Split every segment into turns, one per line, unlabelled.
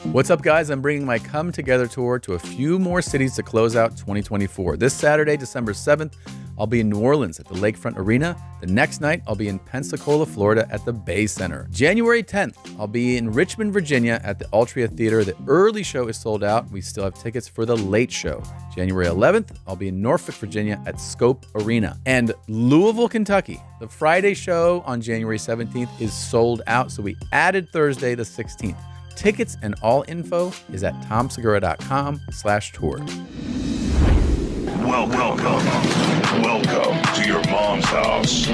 What's up, guys? I'm bringing my Come Together tour to a few more cities to close out 2024. This Saturday, December 7th, I'll be in New Orleans at the Lakefront Arena. The next night, I'll be in Pensacola, Florida at the Bay Center. January 10th, I'll be in Richmond, Virginia at the Altria Theater. The early show is sold out. We still have tickets for the late show. January 11th, I'll be in Norfolk, Virginia at Scope Arena. And Louisville, Kentucky, the Friday show on January 17th is sold out, so we added Thursday the 16th. Tickets and all info is at tomsegura.com/tour.
Welcome to your mom's house.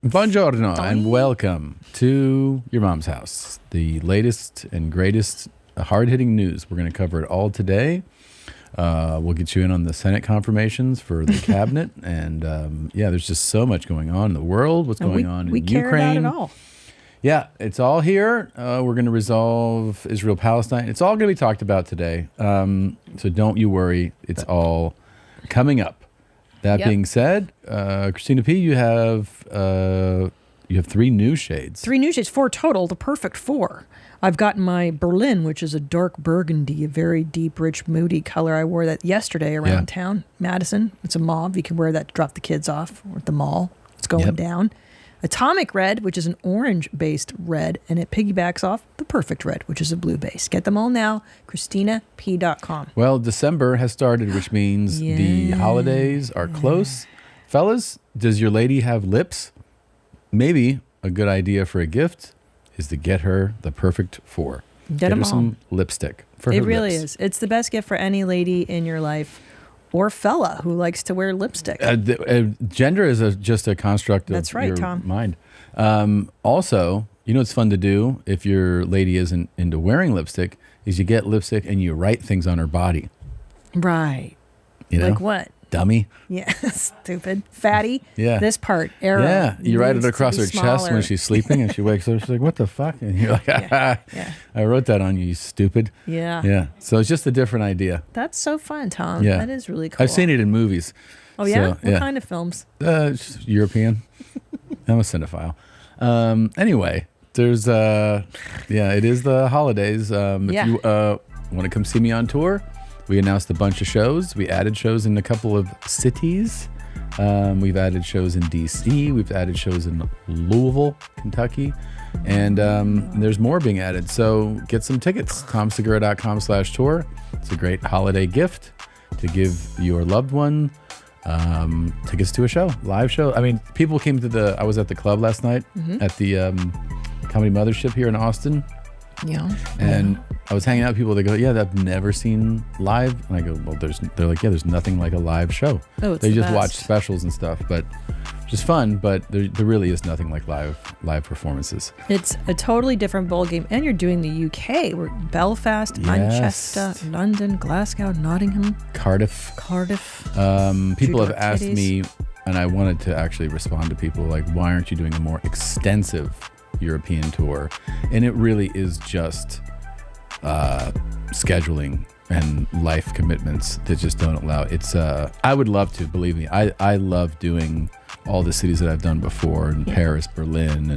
Buongiorno and welcome to your mom's house. The latest and greatest hard-hitting news. We're going to cover it all today. We'll get you in on the Senate confirmations for the cabinet. And there's just so much going on in the world. What's going on in Ukraine.
We care about it all.
Yeah, it's all here. We're going to resolve Israel-Palestine. It's all going to be talked about today. So don't you worry. It's all coming up. That being said, Christina P., you have 3 new shades.
3 new shades, 4 total, the perfect 4. I've got my Berlin, which is a dark burgundy, a very deep, rich, moody color. I wore that yesterday around town. Madison, it's a mauve. You can wear that to drop the kids off or at the mall. It's going down. Atomic Red, which is an orange-based red, and it piggybacks off the Perfect Red, which is a blue base. Get them all now, ChristinaP.com.
Well, December has started, which means the holidays are close. Fellas, does your lady have lips? Maybe a good idea for a gift is to get her the perfect 4.
Get her
some lipstick for her lips.
It really is. It's the best gift for any lady in your life or fella who likes to wear lipstick.
Gender is just a construct of your mind. Also, you know what's fun to do if your lady isn't into wearing lipstick is you get lipstick and you write things on her body.
Right.
You know?
Like what?
Dummy.
Yeah, stupid. Fatty.
Yeah.
This part, arrow.
Yeah, you write it across her chest when she's sleeping and she wakes up. She's like, what the fuck? And you're like, I wrote that on you, you stupid.
Yeah.
Yeah. So it's just a different idea.
That's so fun, Tom.
Yeah.
That is really cool.
I've seen it in movies.
Oh, yeah? What kind of films?
European. I'm a cinephile. Anyway, there's, it is the holidays. If you want to come see me on tour, we announced a bunch of shows. We added shows in a couple of cities. We've added shows in D.C. We've added shows in Louisville, Kentucky. And there's more being added. So get some tickets. TomSegura.com/tour. It's a great holiday gift to give your loved one. Tickets to a show, live show. I mean, people came to I was at the club last night at the Comedy Mothership here in Austin.
Yeah.
And I was hanging out with people. They go, yeah, I've never seen live. And I go, well, they're like, yeah, there's nothing like a live show.
Oh, it's
they
the
just
best.
watch specials and stuff, but just fun. But there really is nothing like live performances.
It's a totally different bowl game. And you're doing the UK. We're Belfast, Manchester, London, Glasgow, Nottingham,
Cardiff. People have asked me, and I wanted to actually respond to people like, why aren't you doing a more extensive European tour? And it really is just scheduling and life commitments that just don't allow. It's I would love to, believe me. I love doing all the cities that I've done before in Paris, Berlin,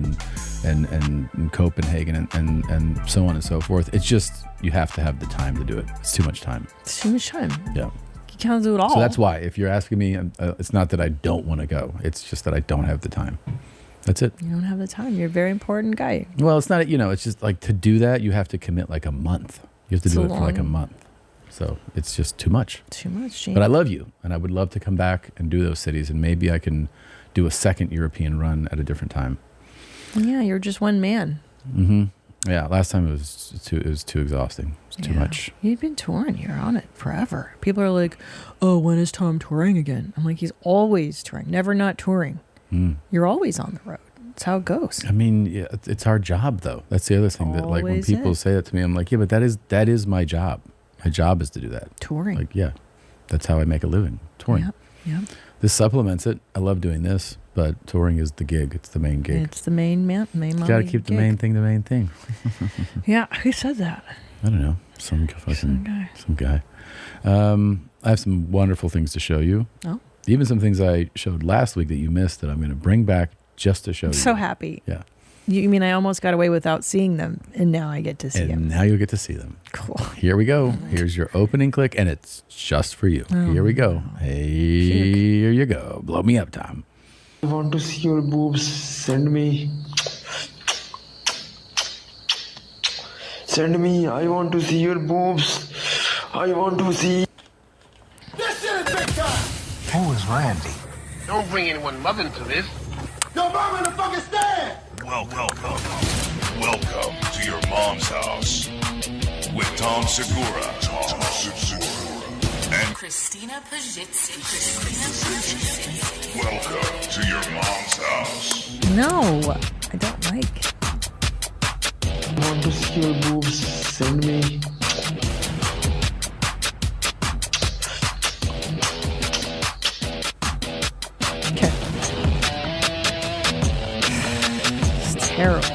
and Copenhagen, and so on and so forth. It's just you have to have the time to do it. It's too much time.
It's too much time.
Yeah.
You can't do it all.
So that's why, if you're asking me, it's not that I don't want to go. It's just that I don't have the time. That's it.
You don't have the time. You're a very important guy.
Well, it's not, it's just like to do that, you have to commit like a month. You have to do it for like a month. So it's just too much.
Too much, Gene.
But I love you, and I would love to come back and do those cities, and maybe I can do a second European run at a different time.
Yeah, you're just one man.
Mm-hmm. Yeah, last time it was too exhausting. It was too much.
You've been touring. You're on it forever. People are like, oh, when is Tom touring again? I'm like, he's always touring, never not touring. You're always on the road. That's how it goes.
I mean, yeah, it's our job, though. That's the other thing that, like, when people say that to me, I'm like, yeah, but that is my job. My job is to do that.
Touring.
Like, yeah, that's how I make a living. Touring.
Yeah.
This supplements it. I love doing this, but touring is the gig. It's the main gig.
It's the main
You got to keep the main thing the main thing.
Yeah, who said that?
I don't know. Some guy. I have some wonderful things to show you.
Oh.
Even some things I showed last week that you missed that I'm going to bring back just to show you.
So happy.
Yeah.
You mean I almost got away without seeing them, and now I get to see them.
And now you'll get to see them.
Cool.
Here we go. Here's your opening click, and it's just for you. Here we go. Here you go. Blow me up, Tom.
I want to see your boobs. Send me. Send me. I want to see your boobs. I want to see.
This shit is big time!
Who is Randy?
Don't bring anyone mother into this.
Yo, mom in the fucking stand!
Welcome to your mom's house with Tom Segura. And
Christina Pajitsi.
welcome to your mom's house.
No, I don't like.
I want to see your boobs. Send me.
Okay. It's terrible.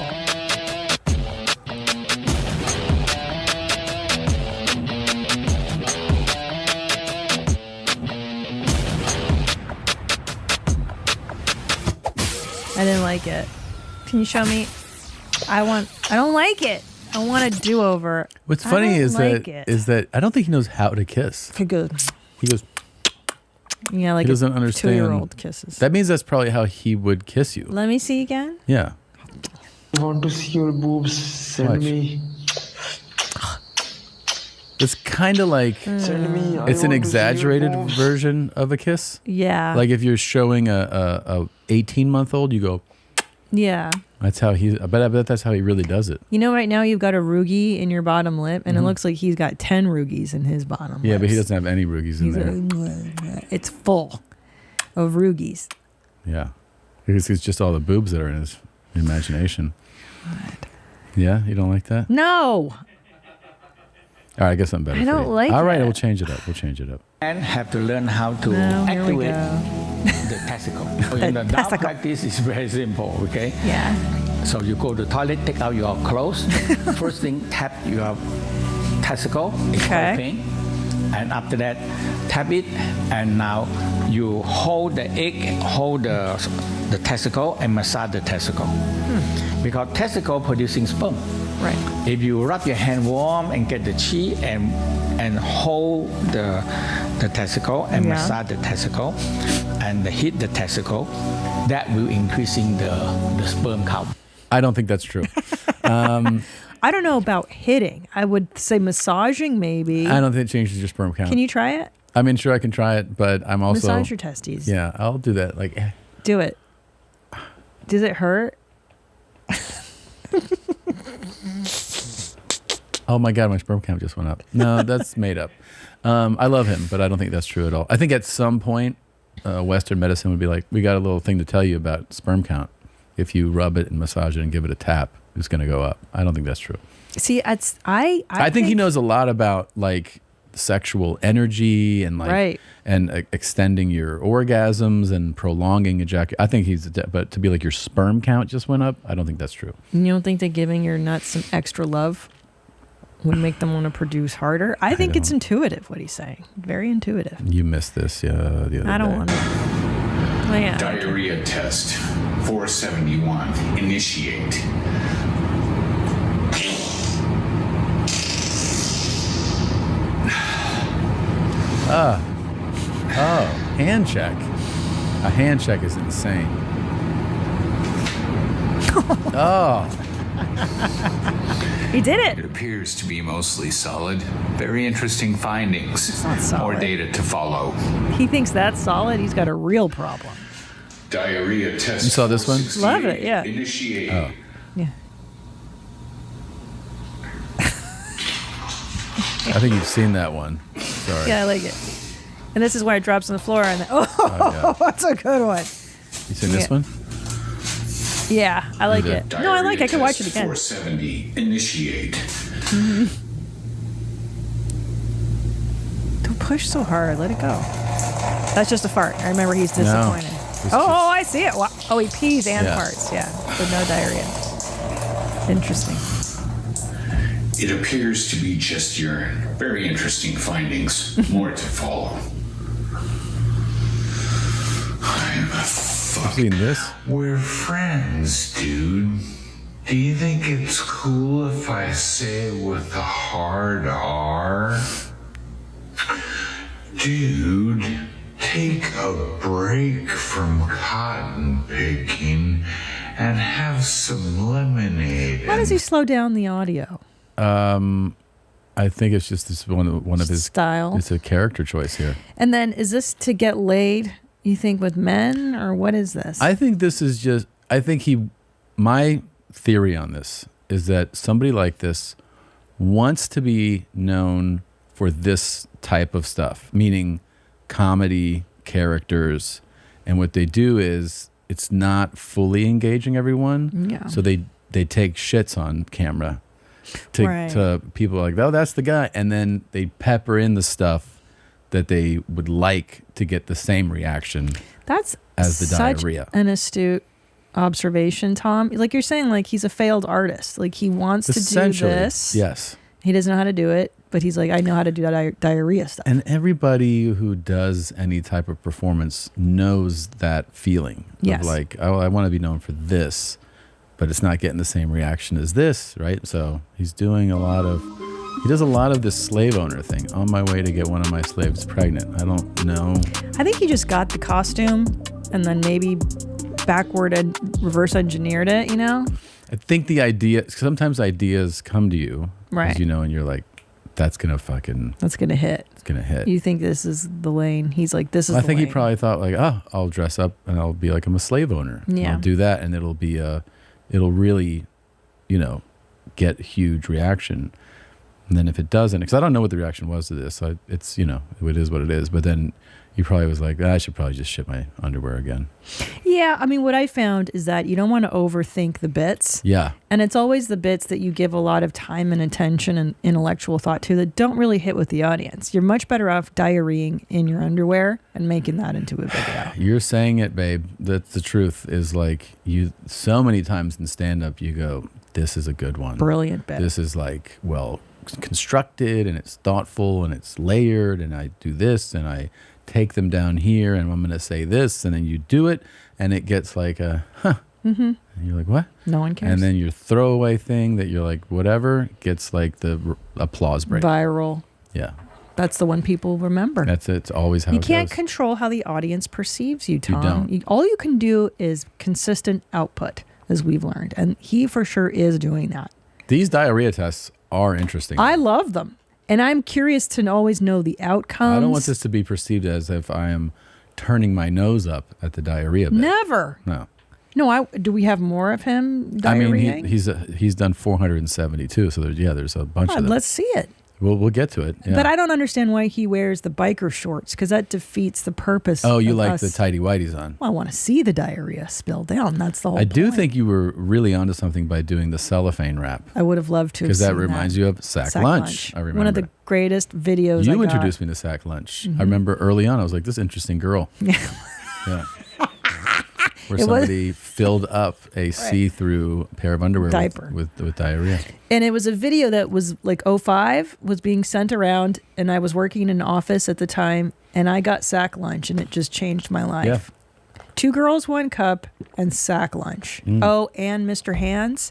I didn't like it. Can you show me? I don't like it. I want a do-over.
What's funny
I don't
is
like
that I don't think he knows how to kiss.
Okay, good.
He goes.
Yeah, like
He doesn't
a
understand.
2-year-old kisses.
That means that's probably how he would kiss you.
Let me see again.
Yeah.
I want to see your boobs. Send
Watch.
me.
It's kind of like
Send me. I
it's an
want to see your
exaggerated
boobs.
version of a kiss.
Yeah.
Like if you're showing a 18-month-old, you go.
Yeah.
That's how he. I bet that's how he really does it.
You know, right now you've got a roogie in your bottom lip, and it looks like he's got 10 roogies in his bottom lip.
Yeah, but he doesn't have any roogies in there.
It's full of roogies.
Yeah, because it's just all the boobs that are in his imagination. Yeah, you don't like that?
No.
All right, I guess I'm better.
I don't
for you.
like
All right,
it.
we'll change it up.
And have to learn how to
No, here we
activate
go.
the testicle. In the down
testicle.
practice is very simple, okay?
Yeah.
So you go to the toilet, take out your clothes. First thing, tap your testicle. It's
Okay.
quite pain. And after that, tap it. And now you hold the egg, hold the testicle, and massage the testicle. Because testicle producing sperm.
Right.
If you rub your hand warm and get the chi and hold the testicle and
Yeah.
massage the testicle and hit the testicle, that will increasing the sperm count.
I don't think that's true.
I don't know about hitting. I would say massaging, maybe.
I don't think it changes your sperm count.
Can you try it?
I mean, sure, I can try it, but I'm also
Massage your testes.
Yeah, I'll do that. Like,
Do it. Does it hurt?
oh my god, my sperm count just went up. No, that's made up. I love him, but I don't think that's true at all. I think at some point, Western medicine would be like, we got a little thing to tell you about sperm count. If you rub it and massage it and give it a tap, it's going to go up. I don't think that's true.
See, I
think he knows a lot about like sexual energy and like
Right.
and extending your orgasms and prolonging ejaculation. I think but to be like your sperm count just went up, I don't think that's true.
You don't think that giving your nuts some extra love would make them want to produce harder? I think it's intuitive what he's saying. Very intuitive.
You missed this the other day.
I don't want to. Oh, yeah.
Diarrhea test 471. Initiate.
Oh, hand check. A hand check is insane. Oh,
He did
It
it.
appears to be mostly solid. Very interesting findings.
not solid.
More data to follow.
He thinks that's solid. He's got a real problem.
Diarrhea test.
You saw this one?
468.
Love it, yeah.
Initiate.
Oh.
Yeah.
I think you've seen that one. Sorry.
Yeah, I like it. And this is why it drops on the floor. And
Oh, yeah.
that's a good one.
You seen this
Yeah.
one?
Yeah, I like
did.
it. No, I like it. I can watch it
Test
again.
470. Initiate.
Don't push so hard. Let it go. That's just a fart. I remember he's disappointed.
It's
Oh,
just-
I see it. Wow. Oh, he pees and
Yeah.
farts. Yeah, but no diarrhea. Interesting.
It appears to be just urine. Very interesting findings. More to follow. I'm
I've seen this.
We're friends, dude. Do you think it's cool if I say it with a hard R? Dude, take a break from cotton picking and have some lemonade.
How does he slow down the audio?
I think it's just this one of his
style.
It's a character choice here.
And then is this to get laid, you think, with men, or what is this?
I think this is just, my theory on this is that somebody like this wants to be known for this type of stuff, meaning comedy, characters. And what they do is it's not fully engaging everyone.
Yeah.
So they take shits on camera to people like, oh, that's the guy. And then they pepper in the stuff that they would like to get the same reaction
That's
as the
such
diarrhea.
an astute observation, Tom. Like you're saying, like he's a failed artist. Like he wants to do
Essentially,
this.
yes.
He doesn't know how to do it, but he's like, I know how to do that diarrhea stuff.
And everybody who does any type of performance knows that feeling
Yes.
of like, oh, I want to be known for this, but it's not getting the same reaction as this, right? So he does a lot of this slave owner thing. On my way to get one of my slaves pregnant. I don't know.
I think he just got the costume and then maybe backward and reverse engineered it, you know?
I think the idea, sometimes ideas come to you,
Right.
You know, and you're like, that's going to hit. It's going to hit.
You think this is the lane. He's like, this is
I
the
think
lane.
he probably thought like, oh, I'll dress up and I'll be like I'm a slave owner.
Yeah.
I'll do that and it'll really, get huge reaction. And then if it doesn't, because I don't know what the reaction was to this, it's, it is what it is. But then he probably was like, I should probably just ship my underwear again.
Yeah, I mean, what I found is that you don't want to overthink the bits.
Yeah.
And it's always the bits that you give a lot of time and attention and intellectual thought to that don't really hit with the audience. You're much better off diarrheaing in your underwear and making that into a video.
You're saying it, babe. That's the truth. Is like so many times in stand-up you go, this is a good one.
Brilliant bit.
This is like, well, constructed and it's thoughtful and it's layered and I do this and I take them down here and I'm going to say this and then you do it and it gets like a
Mm-hmm.
and you're like, what?
No one cares.
And then your throwaway thing that you're like, whatever, gets like the applause break.
Viral.
Yeah.
That's the one people remember.
That's it. It's always how
You
it
can't
goes.
control how the audience perceives you, Tom.
don't.
All you can do is consistent output, as we've learned. And he for sure is doing that.
These diarrhea tests are interesting.
I love them. And I'm curious to always know the outcomes.
I don't want this to be perceived as if I am turning my nose up at the diarrhea bit.
Never.
No.
No, do we have more of him diarrheaing?
I mean, he's done 472, so there's a bunch of them.
Let's see it.
We'll get to it. Yeah.
But I don't understand why he wears the biker shorts, because that defeats the purpose.
Oh, you
of
like
us.
the tighty whities on?
Well, I want to see the diarrhea spill down. That's the whole
I do
point.
think you were really onto something by doing the cellophane wrap.
I would have loved to have
Because that
seen
reminds you of Sack Lunch. I remember.
One of the greatest videos
You
I
introduced
got.
me to Sack Lunch.
Mhm.
I remember early on, I was like, this interesting girl. Yeah. Where
It was-
somebody filled up a see-through pair of underwear
Diaper.
with diarrhea.
And it was a video that was like 05, was being sent around, and I was working in an office at the time, and I got Sack Lunch, and it just changed my life.
Yeah.
2 girls, 1 cup, and Sack Lunch. Oh, and Mr. Hands.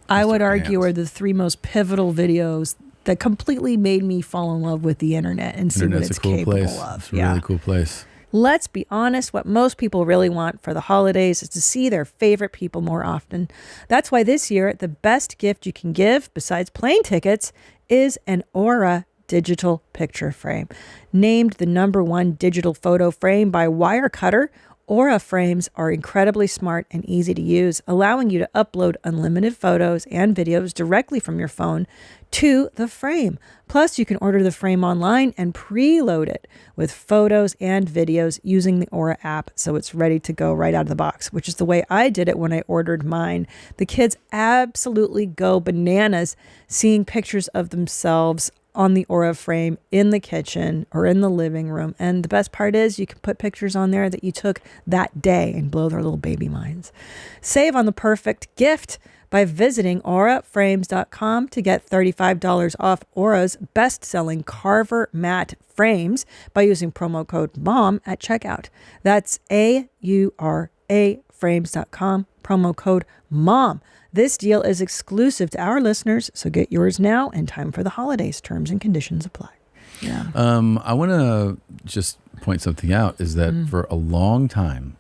I would argue
Hands.
are the 3 most pivotal videos that completely made me fall in love with the internet and see what
Internet's
it's
a cool
capable
place.
of.
It's a really cool place.
Let's be honest, what most people really want for the holidays is to see their favorite people more often. That's why this year, the best gift you can give, besides plane tickets, is an Aura digital picture frame. Named the #1 digital photo frame by Wirecutter, Aura frames are incredibly smart and easy to use, allowing you to upload unlimited photos and videos directly from your phone to the frame. Plus, you can order the frame online and preload it with photos and videos using the Aura app, so it's ready to go right out of the box, which is the way I did it when I ordered mine. The kids absolutely go bananas seeing pictures of themselves on the Aura frame in the kitchen or in the living room. And the best part is you can put pictures on there that you took that day and blow their little baby minds. Save on the perfect gift by visiting auraframes.com to get $35 off Aura's best-selling Carver matte frames by using promo code MOM at checkout. That's AURA LAFrames.com, promo code MOM. This deal is exclusive to our listeners, so get yours now in time for the holidays. Terms and conditions apply. Yeah.
I want to just point something out is that for a long time,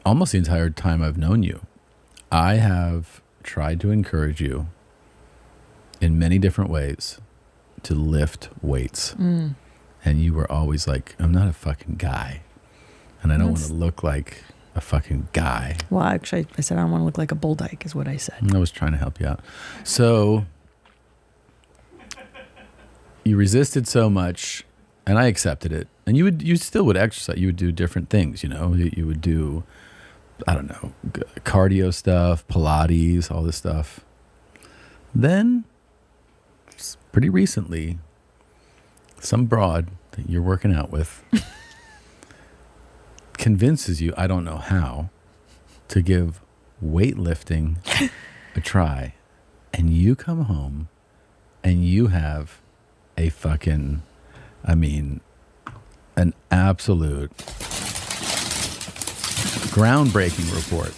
almost the entire time I've known you, I have tried to encourage you in many different ways to lift weights. And you were always like, I'm not a fucking guy. And I don't want to look like a fucking guy.
Well, actually, I said I don't want to look like a bull dyke is what I said.
I was trying to help you out. So you resisted so much, and I accepted it. And you still would exercise. You would do different things, you know. You would do, I don't know, cardio stuff, Pilates, all this stuff. Then, pretty recently, some broad that you're working out with convinces you, I don't know how, to give weightlifting a try. And you come home and you have a fucking, an absolute groundbreaking report.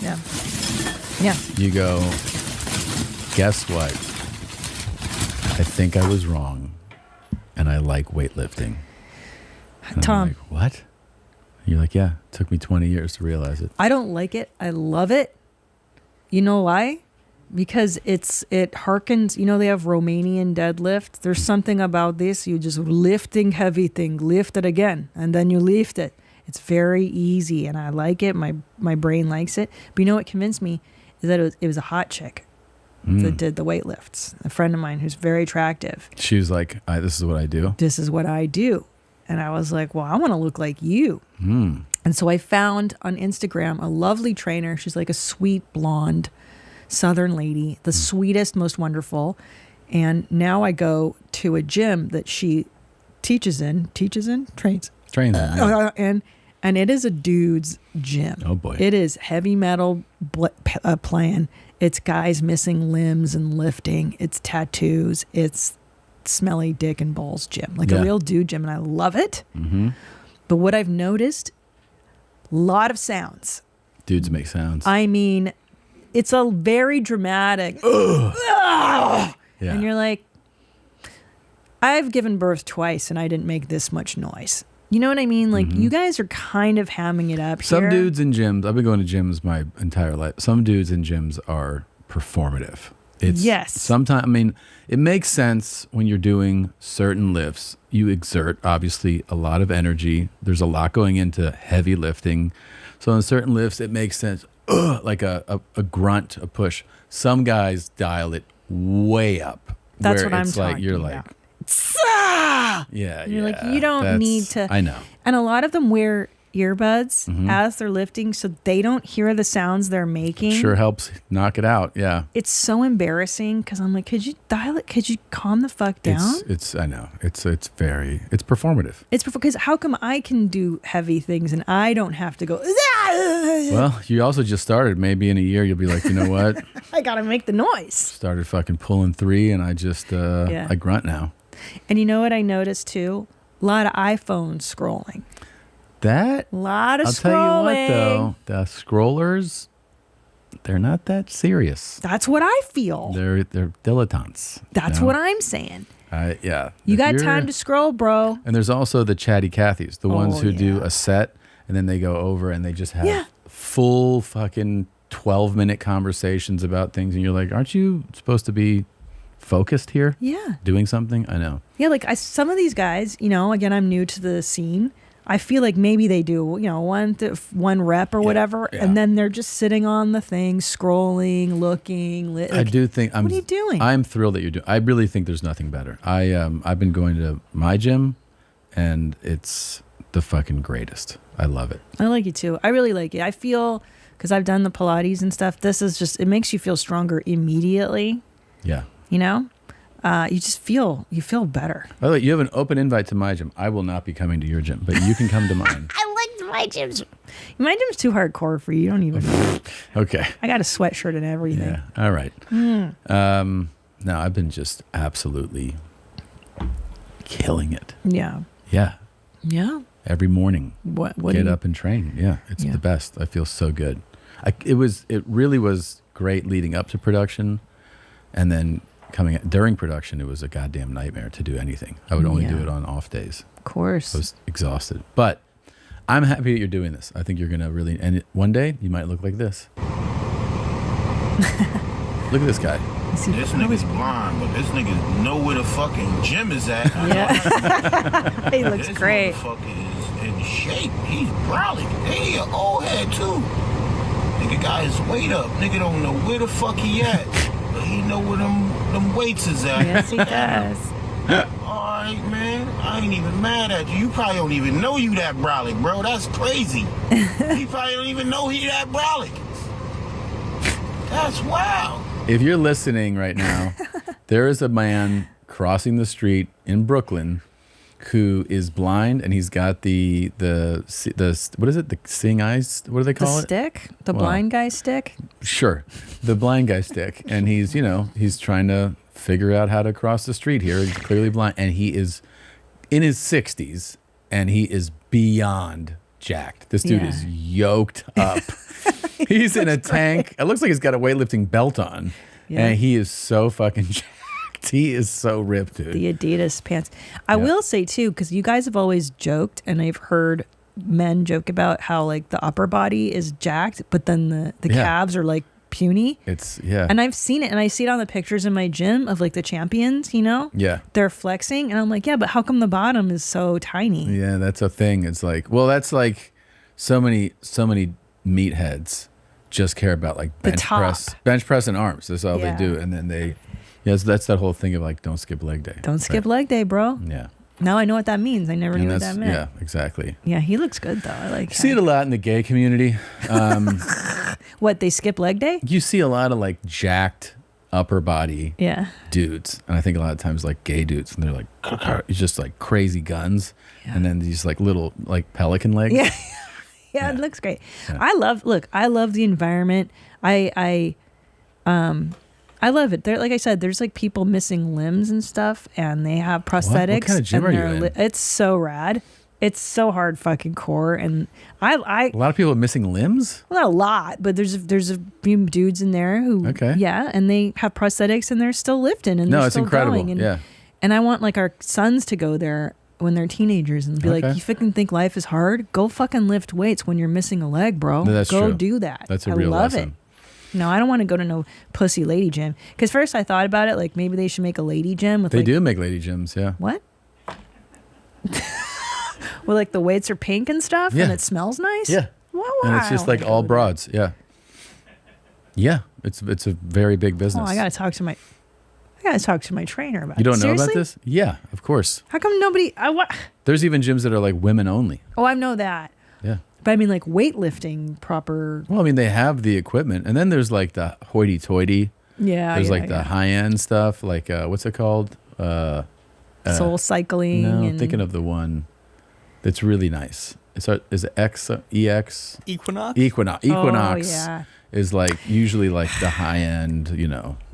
Yeah. Yeah.
You go, guess what? I think I was wrong, and I like weightlifting. And
Tom.
I'm like, what? You're like, yeah, it took me 20 years to realize it.
I don't like it. I love it. You know why? Because it harkens, you know, they have Romanian deadlift. There's something about this. You just lifting heavy thing, lift it again, and then you lift it. It's very easy, and I like it. My brain likes it. But you know what convinced me is that it was a hot chick that did the weight lifts. A friend of mine who's very attractive.
She was like, this is what I do.
This is what I do. And I was like, well, I want to look like you. And so I found on Instagram a lovely trainer. She's like a sweet blonde Southern lady, the sweetest, most wonderful. And now I go to a gym that she trains in. And it is a dude's gym.
Oh boy.
It is heavy metal plan. It's guys missing limbs and lifting. It's tattoos. It's smelly dick and balls gym, like a real dude gym. And I love it. But what I've noticed, a lot of sounds.
Dudes make sounds.
I mean, it's a very dramatic. Yeah. And you're like, I've given birth twice and I didn't make this much noise. You know what I mean? Like, you guys are kind of hamming it up
Some
here.
dudes in gyms, I've been going to gyms my entire life. Some dudes in gyms are performative.
Yes.
Sometimes, it makes sense when you're doing certain lifts. You exert, obviously, a lot of energy. There's a lot going into heavy lifting. So in certain lifts, it makes sense. Like a grunt, a push. Some guys dial it way up.
That's
where
what I'm
it's like
talking
you're
about.
like, yeah,
And you're like, you don't need to.
I know.
And a lot of them wear earbuds as they're lifting so they don't hear the sounds they're making.
Sure helps knock it out. Yeah.
It's so embarrassing because I'm like, could you dial it? Could you calm the fuck down?
I know. It's performative.
It's because how come I can do heavy things and I don't have to go?
Well, you also just started. Maybe in a year you'll be like, you know what?
I gotta make the noise.
Started fucking pulling 3, and I just I grunt now.
And you know what I noticed too? A lot of iPhone scrolling.
A
lot of
I'll
scrolling.
tell you what though, the scrollers, they're not that serious.
That's what I feel.
They're dilettantes.
That's what I'm saying.
Yeah.
You
If
got
you're-
time to scroll, bro.
And there's also the chatty Cathys, the ones who do
yeah.
a set and then they go over and they just have full fucking 12-minute conversations about things, and you're like, aren't you supposed to be focused here?
Yeah.
Doing something? I know.
Yeah, like some of these guys, you know, again, I'm new to the scene. I feel like maybe they do, you know, one rep or whatever, and then they're just sitting on the thing, scrolling, looking.
I do think.
What are you doing?
I'm thrilled that you're doing. I really think there's nothing better. I've been going to my gym, and it's the fucking greatest. I love it.
I like it too. I really like it. I feel, because I've done the Pilates and stuff, this is just, it makes you feel stronger immediately.
Yeah.
You know? You just feel better.
By the way, you have an open invite to my gym. I will not be coming to your gym, but you can come to mine.
I like my gyms. My gym's too hardcore for you. You don't even know.
Okay.
I got a sweatshirt and everything.
Yeah. All right. No, I've been just absolutely killing it.
Yeah.
Yeah.
Yeah.
every morning.
What
Get up and train. Yeah, it's the best. I feel so good. It really was great leading up to production, and then during production, it was a goddamn nightmare to do anything. I would only do it on off days.
Of course.
I was exhausted, but I'm happy that you're doing this. I think you're gonna really, and one day you might look like this. Look at this guy.
This nigga's blind, but this nigga know where the fucking gym is at.
Yeah. He looks
this
great.
Motherfucker is in shape. He's brolic. He an old head too. Nigga got his weight up. Nigga don't know where the fuck he at, but he know where them weights is at.
Yes, he does.
Alright, man. I ain't even mad at you. You probably don't even know you that brolic, bro. That's crazy. He probably don't even know he that brolic. That's wild.
If you're listening right now, there is a man crossing the street in Brooklyn who is blind, and he's got the what is it? The seeing eyes? What do they call it?
The stick? The blind guy stick?
Sure, the blind guy stick, and he's trying to figure out how to cross the street here. He's clearly blind, and he is in his 60s, and he is beyond jacked. This dude is yoked up. He's in a tank. It looks like he's got a weightlifting belt on, and he is so fucking jacked. He is so ripped, dude.
The Adidas pants. I will say too, because you guys have always joked, and I've heard men joke about how like the upper body is jacked, but then the calves are like puny. And I've seen it, and I see it on the pictures in my gym of like the champions. They're flexing, and I'm like, yeah, but how come the bottom is so tiny?
Yeah, that's a thing. It's like, well, that's like so many meatheads just care about like bench press and arms. That's all they do, and then so that's that whole thing of like, don't skip leg day.
Don't skip leg day, bro.
Yeah.
Now I know what that means. I never knew what that meant.
Yeah, exactly.
Yeah, he looks good though. I like.
See it a lot in the gay community.
What, they skip leg day?
You see a lot of like jacked upper body dudes, and I think a lot of times like gay dudes, and they're like just like crazy guns, and then these like little like pelican legs.
Yeah, it looks great. Yeah. I love the environment. I love it. There, like I said, there's like people missing limbs and stuff, and they have prosthetics.
What kind of gym are you in?
It's so rad. It's so hard fucking core, and a
lot of people are missing limbs.
Well, not a lot, but there's a few dudes in there who and they have prosthetics, and they're still lifting, and they're still
incredible.
Going, and I want like our sons to go there when they're teenagers and be like, you fucking think life is hard? Go fucking lift weights when you're missing a leg, bro.
No, that's
go
true.
do that.
That's a real lesson.
I love it. No, I don't want to go to no pussy lady gym. Because first I thought about it, like maybe they should make a lady gym with
They do make lady gyms, yeah.
What? Well, like the weights are pink and stuff, and it smells nice.
Yeah.
Well,
and it's just like all broads. Yeah. Yeah, it's a very big business.
Oh, I gotta talk to my trainer about it.
You don't know
Seriously?
about this? Yeah, of course.
How come nobody? What?
There's even gyms that are like women only.
Oh, I know that.
Yeah.
But I mean, like weightlifting proper.
Well, I mean, they have the equipment, and then there's like the hoity-toity.
Yeah.
There's like the high-end stuff, like what's it called?
Soul cycling.
No, I'm thinking of the one that's really nice. Is it EX?
Equinox?
Equinox.
Oh, yeah.
Is like usually like the high-end,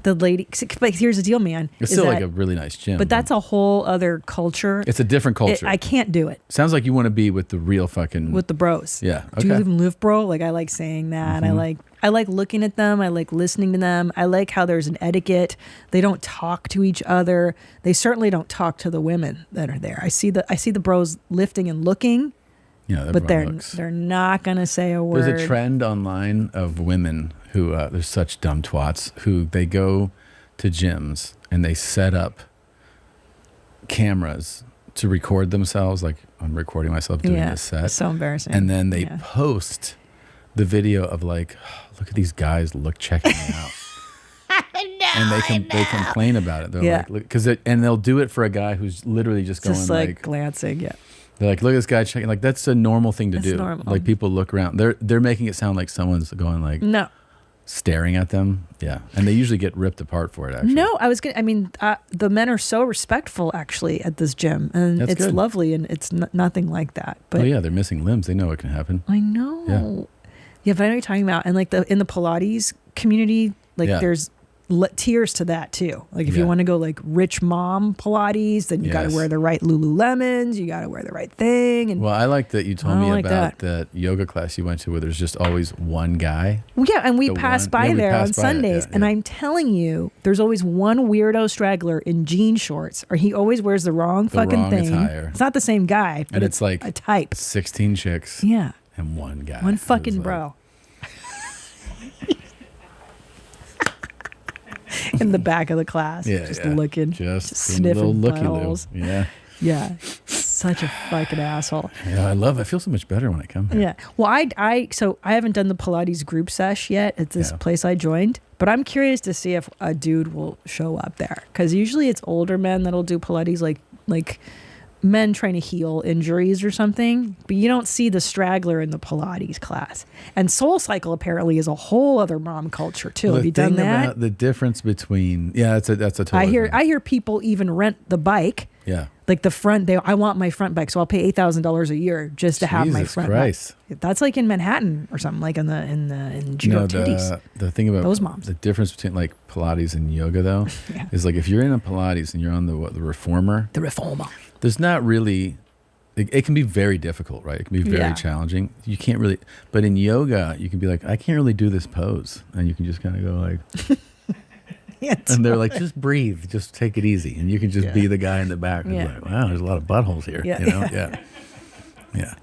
The lady, but here's the deal, man.
It's still like a really nice gym.
But that's a whole other culture.
It's a different culture.
I can't do it.
Sounds like you want to be with the real fucking...
With the bros.
Yeah, okay.
Do you even live, bro? Like, I like saying that.
Mm-hmm.
I like looking at them. I like listening to them. I like how there's an etiquette. They don't talk to each other. They certainly don't talk to the women that are there. I see the bros lifting and looking.
Yeah,
but they're not gonna say a word.
There's a trend online of women who they're such dumb twats who they go to gyms and they set up cameras to record themselves. Like, I'm recording myself doing this set.
It's so embarrassing.
And then they post the video of like, oh, look at these guys checking me out. And they complain about it. They're like, and they'll do it for a guy who's literally just going like
glancing. Yeah.
They're like, look at this guy checking. Like, that's a normal thing to do.
Normal.
Like, people look around. They're making it sound like someone's going like,
no,
staring at them. Yeah, and they usually get ripped apart for it. Actually,
no, the men are so respectful actually at this gym, and it's good. Lovely, and it's nothing like that. But
yeah, they're missing limbs. They know what can happen.
I know. Yeah, but I know what you're talking about, and like in the Pilates community, like there's tiers to that too. Like if you
Yeah.
want to go like rich mom Pilates, then you got to
Yes.
wear the right Lululemons. You got to wear the right thing. And
Well, I like that you told
I
me
don't like
about that yoga class you went to where there's just always one guy.
well, yeah, and we
The
pass
one-
by
yeah, we
there on
pass by it,
Sundays,
yeah,
and
yeah.
I'm telling you, there's always one weirdo straggler in jean shorts, or he always wears the wrong fucking
wrong
thing.
attire.
It's not the same guy, but
And it's like
a type.
16 chicks
Yeah,
and one guy.
one
It was
fucking
like-
bro. In the back of the class,
Yeah,
just
yeah.
looking,
Just a
sniffing
little looky-loo.
buttholes.
Yeah.
Yeah, such a fucking asshole.
Yeah, I feel so much better when I come here.
Yeah. Well, so I haven't done the Pilates group sesh yet at this
Yeah.
place I joined, but I'm curious to see if a dude will show up there because usually it's older men that'll do Pilates, like men trying to heal injuries or something. But you don't see the straggler in the Pilates class. And Soul Cycle apparently is a whole other mom culture too.
Well,
Have you done
thing
that?
about the difference between that's a total
I hear
difference.
people even rent the bike.
Yeah.
Like the front, I want my front bike, so I'll pay $8,000 a year just to have my
Jesus
front
Christ.
bike. That's like in Manhattan or something, like in Judo Titties.
The thing about
Those moms.
the difference between like Pilates and yoga though
Yeah.
is like if you're in a Pilates and you're on the reformer,
The reformer.
there's not really it can be very difficult, right? It can be very
Yeah.
challenging. You can't really, but in yoga, you can be like, I can't really do this pose. And you can just kind of go like, and they're like, just breathe, just take it easy. And you can just be the guy in the back who's
Yeah.
like, wow, there's a lot of buttholes here.
Yeah.
You know? Yeah. Yeah.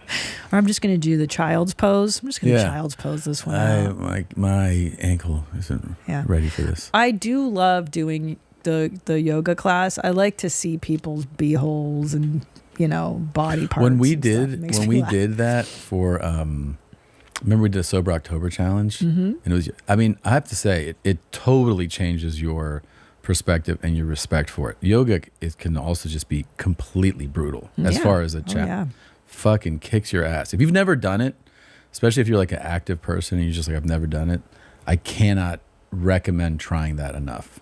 Or I'm just going to do the child's pose. I'm just going to
Yeah.
child's pose this one out.
My ankle isn't
Yeah.
ready for this.
I do love doing the yoga class. I like to see people's beeholes and, body parts.
When we
and stuff. It
did
makes
when
me
we
laugh.
did that for remember we did a Sober October challenge,
Mm-hmm.
and it was, I mean, I have to say it totally changes your perspective and your respect for it. Yoga can also just be completely brutal as
Yeah.
far as a
Oh,
chat.
yeah.
Fucking kicks your ass. If you've never done it, especially if you're like an active person and you're just like, I've never done it, I cannot recommend trying that enough.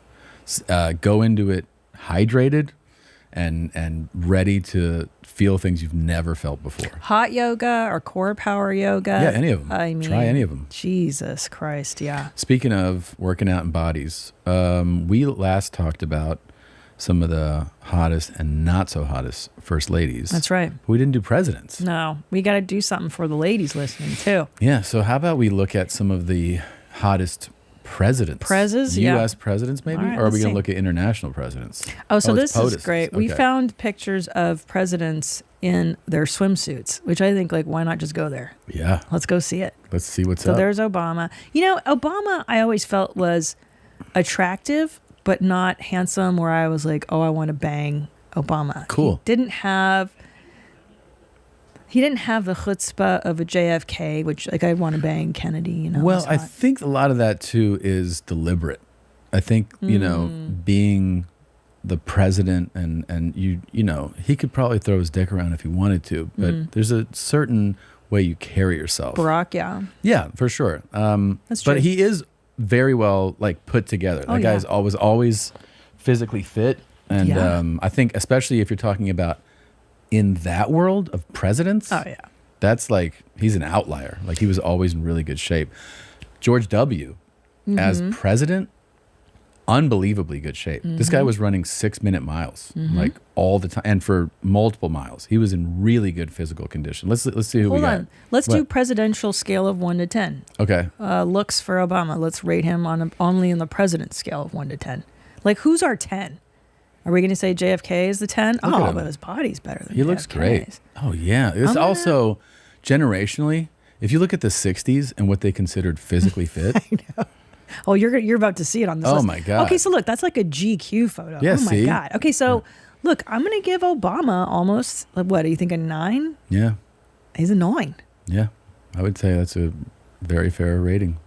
Go into it hydrated and ready to feel things you've never felt before.
Hot yoga or core power yoga.
Yeah, any of them.
I mean,
Try any of them.
Jesus Christ, yeah.
Speaking of working out in bodies, we last talked about some of the hottest and not so hottest first ladies.
That's right.
We didn't do presidents.
No, we got to do something for the ladies listening too.
Yeah, so how about we look at some of the hottest presidents?
Prezes, yeah.
U.S. presidents, maybe?
All right,
or are we
let's
going
see.
to look at international presidents?
Oh, so
it's
this is
POTUS.
great. We
Okay.
found pictures of presidents in their swimsuits, which I think, like, why not just go there?
Yeah,
Let's go see it.
let's see what's
So
up.
there's Obama. Obama I always felt was attractive, but not handsome, where I was like, oh, I want to bang Obama.
Cool.
He didn't have the chutzpah of a JFK, which, like, I'd want to bang Kennedy.
Well,
he's
I
hot.
think a lot of that too is deliberate. I think, being the president and he could probably throw his dick around if he wanted to, but there's a certain way you carry yourself.
Barack, yeah.
Yeah, for sure.
That's true.
But he is very well put together. That
Oh,
guy's
yeah.
always physically fit. And
Yeah.
I think especially if you're talking about in that world of presidents,
Oh, yeah.
that's he's an outlier. He was always in really good shape. George W. as
Mm-hmm.
president, unbelievably good shape. This guy was running 6-minute miles
Mm-hmm.
all the time and for multiple miles. He was in really good physical condition. Let's see who
Hold
we got.
on. Let's do
What?
presidential scale of 1 to 10.
Okay.
Looks for Obama. Let's rate him only on the president's scale of 1 to 10. Like, who's our 10? Are we going to say JFK is the 10?
Look at
Oh,
him.
but his body's better than
He looks great.
JFK's.
Oh yeah. It's also generationally, if you look at the 60s and what they considered physically fit.
Oh, you're about to see it on this
Oh,
list.
my God.
Okay, so look, that's like a GQ photo.
Yeah,
oh my
see?
God. Okay, so look, I'm going to give Obama almost, what, do you think a 9?
Yeah.
He's a 9.
Yeah. I would say that's a very fair rating.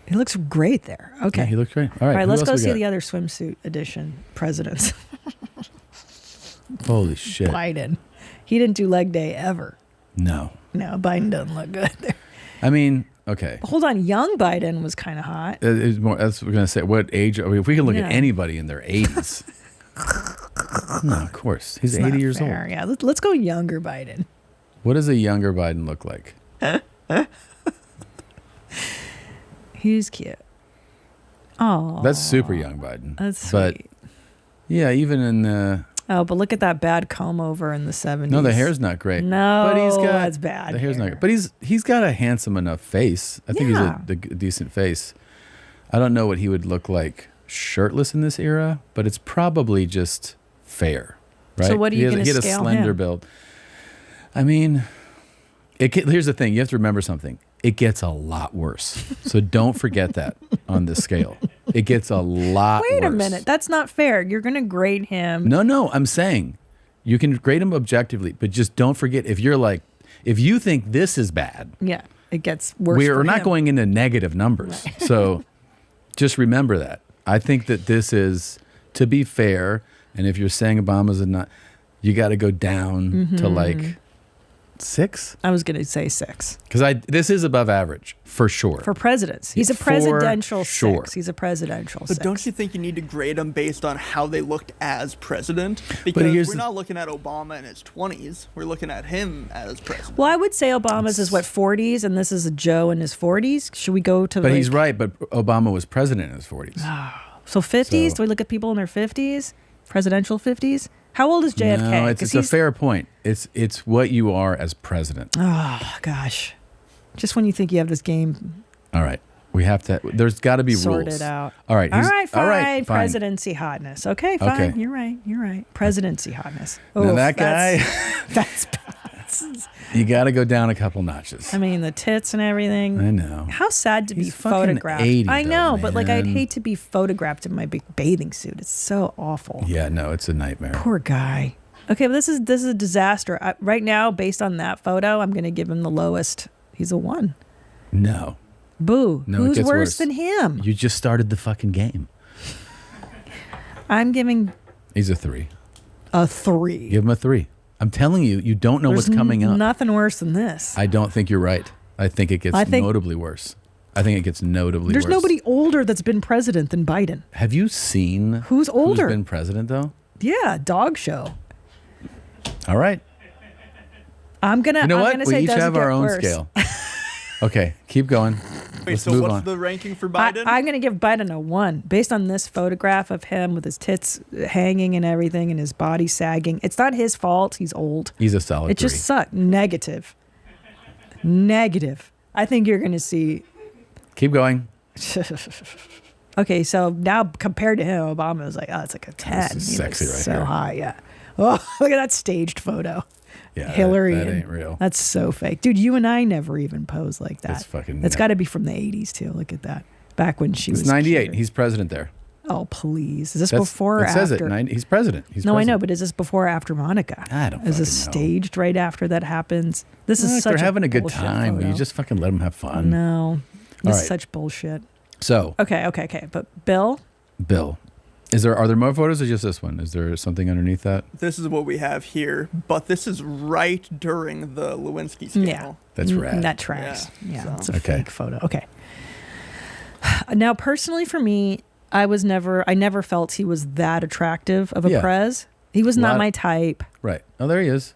He looks great there. Okay.
Yeah, he looks great. All right.
All right,
who
let's
else
go
we
see
got?
the other swimsuit edition presidents.
Holy shit.
Biden. He didn't do leg day ever.
No.
No, Biden doesn't look good there.
I mean, okay.
Hold on, young Biden was kind of hot.
It's more, that's what we're going to say. What age? I mean, if we can look
Yeah.
at anybody in their 80s. No, of course. He's
It's not
80 years
fair.
old.
Yeah, let's go younger Biden.
What does a younger Biden look like?
He's cute. Oh,
That's super young Biden.
that's
but
sweet.
yeah, even in the
Oh, but look at that bad comb over in the 70s.
no, the hair's not great.
No,
but he's got
that's bad.
The hair's not
hair.
great. But he's got a handsome enough face. I think
Yeah.
he's a decent face. I don't know what he would look like shirtless in this era, but it's probably just fair, right?
So what are you going
He
to
had a
scale
slender
him?
build. I mean, here's the thing. You have to remember something. It gets a lot worse. So don't forget that on this scale. It gets a lot worse.
Wait a minute. That's not fair. You're going to grade him.
No. I'm saying you can grade him objectively, but just don't forget if you think this is bad,
Yeah, it gets worse.
we're
for
not
him.
going into negative numbers. So just remember that. I think that this is, to be fair, and if you're saying Obama's not, you got to go down to like 6.
I was going to say 6.
Because this is above average, for sure.
For presidents. He's a
For
presidential
sure.
6. He's a presidential
But
6.
don't you think you need to grade them based on how they looked as president? Because
here's
we're
the-
not looking at Obama in his 20s. We're looking at him as president.
Well, I would say Obama's is what, 40s, and this is a Joe in his 40s. Should we go to
But
like,
he's right, but Obama was president in his 40s.
So 50s?
So-
Do we look at people in their 50s? Presidential 50s? How old is JFK?
No, it's
'Cause
a fair point. It's what you are as president.
Oh, gosh. Just when you think you have this game
All right. We have to, there's got to be
sorted
rules.
out.
All right.
All
he's-
right, fine.
all right, fine.
Presidency hotness. Okay, fine.
Okay.
You're right. Presidency hotness.
Now
Oof,
that guy,
That's bad.
you got to go down a couple notches.
I mean, the tits and everything.
I know.
How sad to be
He's fucking
photographed.
80
I
though,
know, but like I'd
man.
hate to be photographed in my big bathing suit. It's so awful.
Yeah, no, it's a nightmare.
Poor guy. Okay, but this is a disaster. Right now, based on that photo, I'm going to give him the lowest. He's a 1.
No.
Boo.
No, it
Who's
gets
worse
worse.
than him?
You just started the fucking game.
I'm giving
He's a 3.
a 3.
Give him a 3. I'm telling you, you don't know
There's
what's coming up.
Nothing worse than this.
I don't think you're right. I think it gets notably worse. I think it gets notably
There's
worse.
nobody older that's been president than Biden.
Have you seen
Who's older?
Who's been president though?
Yeah, dog show.
All right.
I'm gonna.
You know
I'm
what?
Gonna
We
say
each
does
have
get
our own
worse.
scale. Okay, keep going.
Wait,
Let's
so
move
what's
on.
the ranking for Biden?
I'm going to give Biden a 1 based on this photograph of him with his tits hanging and everything and his body sagging. It's not his fault. He's old.
He's a solid
It
3.
just sucked. Negative. I think you're going to see.
Keep going.
Okay, so now compared to him, Obama was like, oh, it's like a 10.
This is
He
sexy
looks
right
so
here.
high, yeah. Oh, look at that staged photo.
Yeah,
Hillary.
That
and-
ain't real.
That's so fake. Dude, you and I never even posed like that.
That's fucking
It's
nut.
got to be from the 80s, too. Look at that. Back when she
It's
was
98.
cute.
He's president there.
Oh, please. Is this
That's,
before or
it says
after?
it. He's president. He's
No, I know,
president.
but is this before or after Monica?
I don't
Is this
fucking know.
staged right after that happens? This is
Look,
such
they're having a good
bullshit
time. Will
photo.
you just fucking let them have fun?
No. This
All
is
right.
such bullshit.
So,
Okay. But Bill?
Bill, are there more photos or just this one? Is there something underneath that?
This is what we have here, but this is right during the Lewinsky scandal.
Yeah.
That's rad.
That tracks. Yeah,
so-
it's a
Okay.
fake photo. Okay. Now, personally for me, I never felt he was that attractive of a
Yeah.
prez. He was not
Lot-
my type.
Right. Oh, there he is.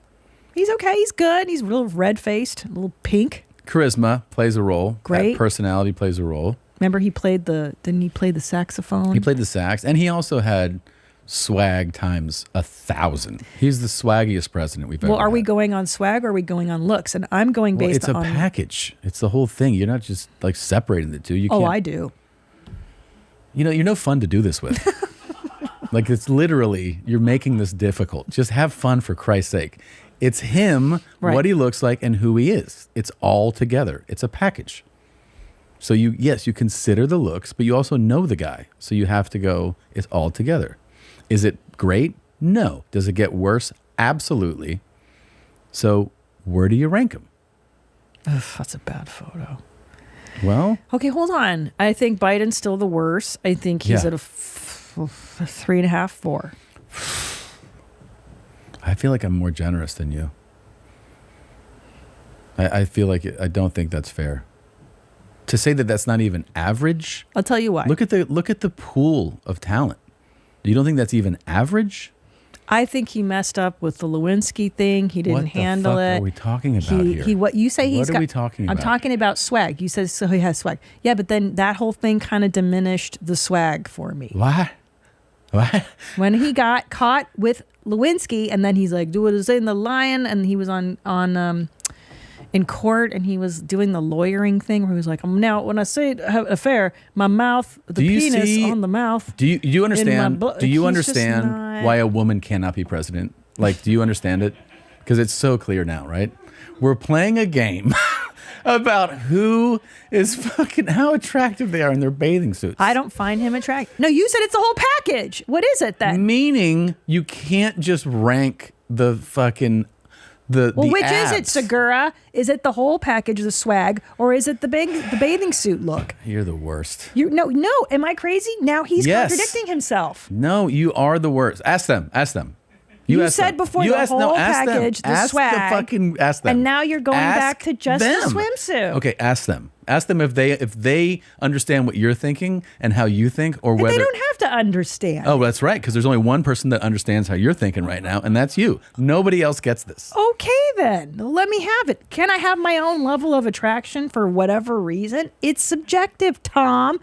He's okay. He's good. He's real red-faced, a little pink.
Charisma plays a role.
Great.
That personality plays a role.
Remember didn't he play the saxophone?
He played the sax, and he also had swag times 1,000. He's the swaggiest president we've ever
Well, are we
had.
going on swag or are we going on looks? And I'm going
Well,
based
it's a
on.
package. It's the whole thing. You're not just like separating the two. You
Oh,
can't,
I do.
You know, you're no fun to do this with. Like, it's literally, you're making this difficult. Just have fun, for Christ's sake. It's him,
Right.
what he looks like, and who he is. It's all together. It's a package. So you consider the looks, but you also know the guy. So you have to go, it's all together. Is it great? No. Does it get worse? Absolutely. So where do you rank him?
Ugh, that's a bad photo.
Well,
Okay, hold on. I think Biden's still the worst. I think he's
Yeah.
at a 3.5, 4.
I feel like I'm more generous than you. I feel like I don't think that's fair. To say that that's not even average.
I'll tell you why.
Look at the pool of talent. You don't think that's even average?
I think he messed up with the Lewinsky thing. He didn't
What the
handle
fuck
it.
are we talking about here?
What you say he's
What are
got?
we talking about?
I'm talking about swag. You said so he has swag. Yeah, but then that whole thing kind of diminished the swag for me.
What?
When he got caught with Lewinsky, and then he's like, "Do what is in the lion," and he was on in court, and he was doing the lawyering thing where he was like, "Now, when I say affair, my mouth, the penis on the mouth."
Do you understand? Do you
He's
understand
just not-
why a woman cannot be president? Like, do you understand it? Because it's so clear now, right? We're playing a game about who is fucking how attractive they are in their bathing suits.
I don't find him attractive. No, you said it's a whole package. What is it then?
Meaning you can't just rank the fucking the.
Well,
the
which
abs.
is it, Segura? Is it the whole package, the swag, or is it the bathing suit look?
You're the worst.
No. Am I crazy? Now he's
Yes.
contradicting himself.
No, you are the worst. Ask them. Ask them.
You
ask
said
them.
before
You
the
ask-
whole
ask them.
package, the
ask
swag,
ask them.
and now you're going
Ask
back to just the
them.
swimsuit.
Okay, ask them. Ask them if they understand what you're thinking and how you think, or
But
whether
they don't have to understand.
Oh, that's right, because there's only one person that understands how you're thinking right now, and that's you. Nobody else gets this.
Okay, then. Let me have it. Can I have my own level of attraction for whatever reason? It's subjective, Tom.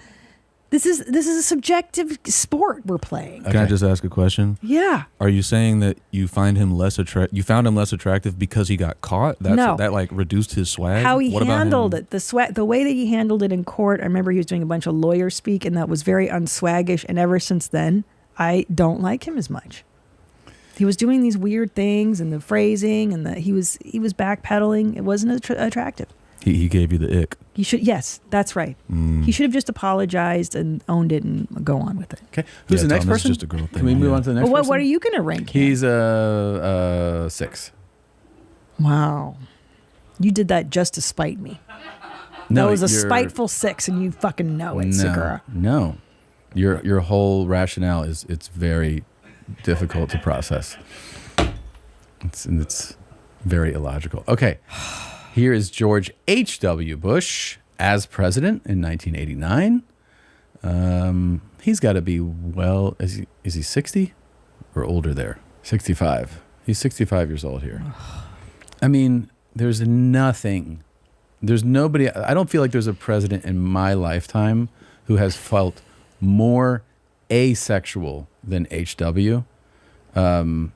This is a subjective sport we're playing.
Can I just ask a question?
Yeah.
Are you saying that you find him less you found him less attractive because he got caught?
No.
That like reduced his swag?
How he
What about
handled
him?
it, the way that he handled it in court. I remember he was doing a bunch of lawyer speak, and that was very unswaggish. And ever since then, I don't like him as much. He was doing these weird things, and the phrasing, and he was backpedaling. It wasn't attractive.
He gave you the ick.
Yes, that's right. He should have just apologized and owned it and go on with it.
Okay, who's the next
Tom, this is
person?
just a girl thing,
Can we move
yeah.
on to the next
Well,
person?
what are you going to rank him?
He's a 6.
Wow. You did that just to spite me.
No,
that was a
you're-
spiteful 6, and you fucking know it, Segura.
No, your whole rationale it's very difficult to process. It's very illogical. Okay, here is George H.W. Bush as president in 1989. He's got to be is he 60 or older there? 65. He's 65 years old here. I mean, there's nobody. I don't feel like there's a president in my lifetime who has felt more asexual than H.W. There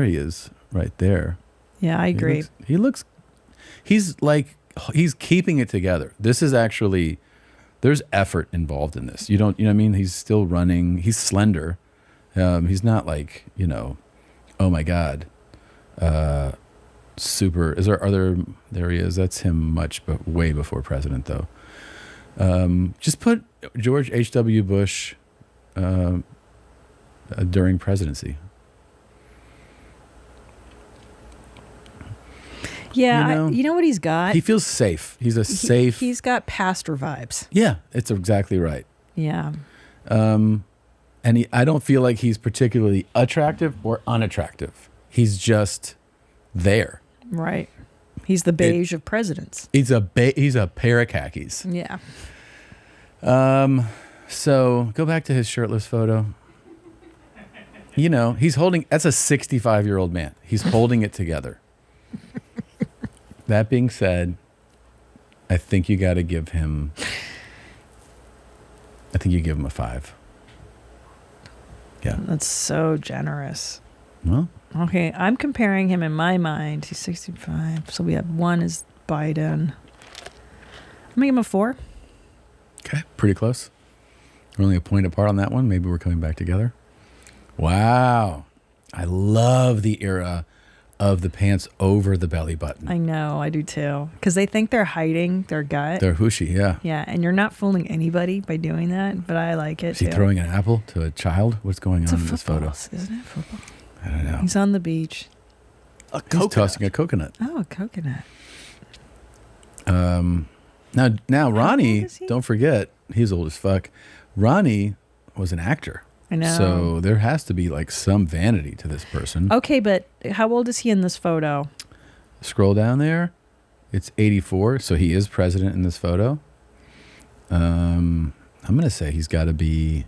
he is right there.
Yeah, I agree.
He's keeping it together. This is actually, there's effort involved in this. You know what I mean? He's still running. He's slender. He's not like, oh my God. Super. There he is. That's him but way before president though. Just put George H.W. Bush during presidency.
Yeah, you know what he's got?
He feels safe. He's safe.
He's got pastor vibes.
Yeah, it's exactly right.
Yeah.
And I don't feel like he's particularly attractive or unattractive. He's just there.
Right. He's the beige of presidents.
He's a pair of khakis.
Yeah.
So go back to his shirtless photo. He's holding. That's a 65-year-old man. He's holding it together. That being said, I think you got to give him. I think you give him a 5. Yeah.
That's so generous.
Well.
Okay, I'm comparing him in my mind. He's 65. So we have one is Biden. I'm going to give him a 4.
Okay, pretty close. We're only a point apart on that one. Maybe we're coming back together. Wow. I love the era of the pants over the belly button.
I know, I do too. Because they think they're hiding their gut.
They're hooshy, yeah.
Yeah, and you're not fooling anybody by doing that, but I like it
Is he
too.
throwing an apple to a child? What's going on in this photo?
Isn't it football?
I don't know.
He's on the beach.
He's tossing a coconut.
Oh, a coconut.
Now Ronnie, don't forget, he's old as fuck. Ronnie was an actor.
I know.
So there has to be like some vanity to this person.
Okay, but how old is he in this photo?
Scroll down there. It's 84, so he is president in this photo. I'm going to say he's got to be,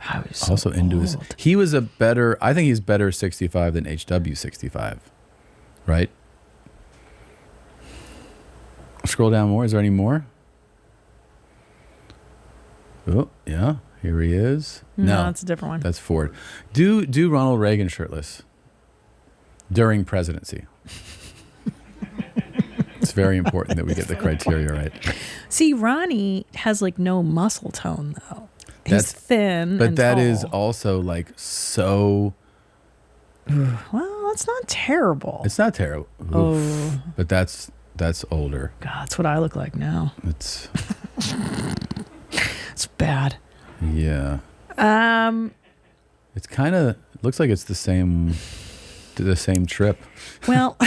I was so
Also into his.
old.
He was a better. I think he's better 65 than HW 65. Right. Scroll down more. Is there any more? Oh yeah, here he is.
No, that's a different one.
That's Ford. Do Ronald Reagan shirtless during presidency. It's very important that we get the criteria right.
See, Ronnie has like no muscle tone though. He's thin,
but
and
that
tall.
is also like so.
Well, it's not terrible.
It's not terrible. Oof. But that's older.
God, that's what I look like now.
It's
It's bad.
yeah. It's kind of looks like it's the same trip.
Well,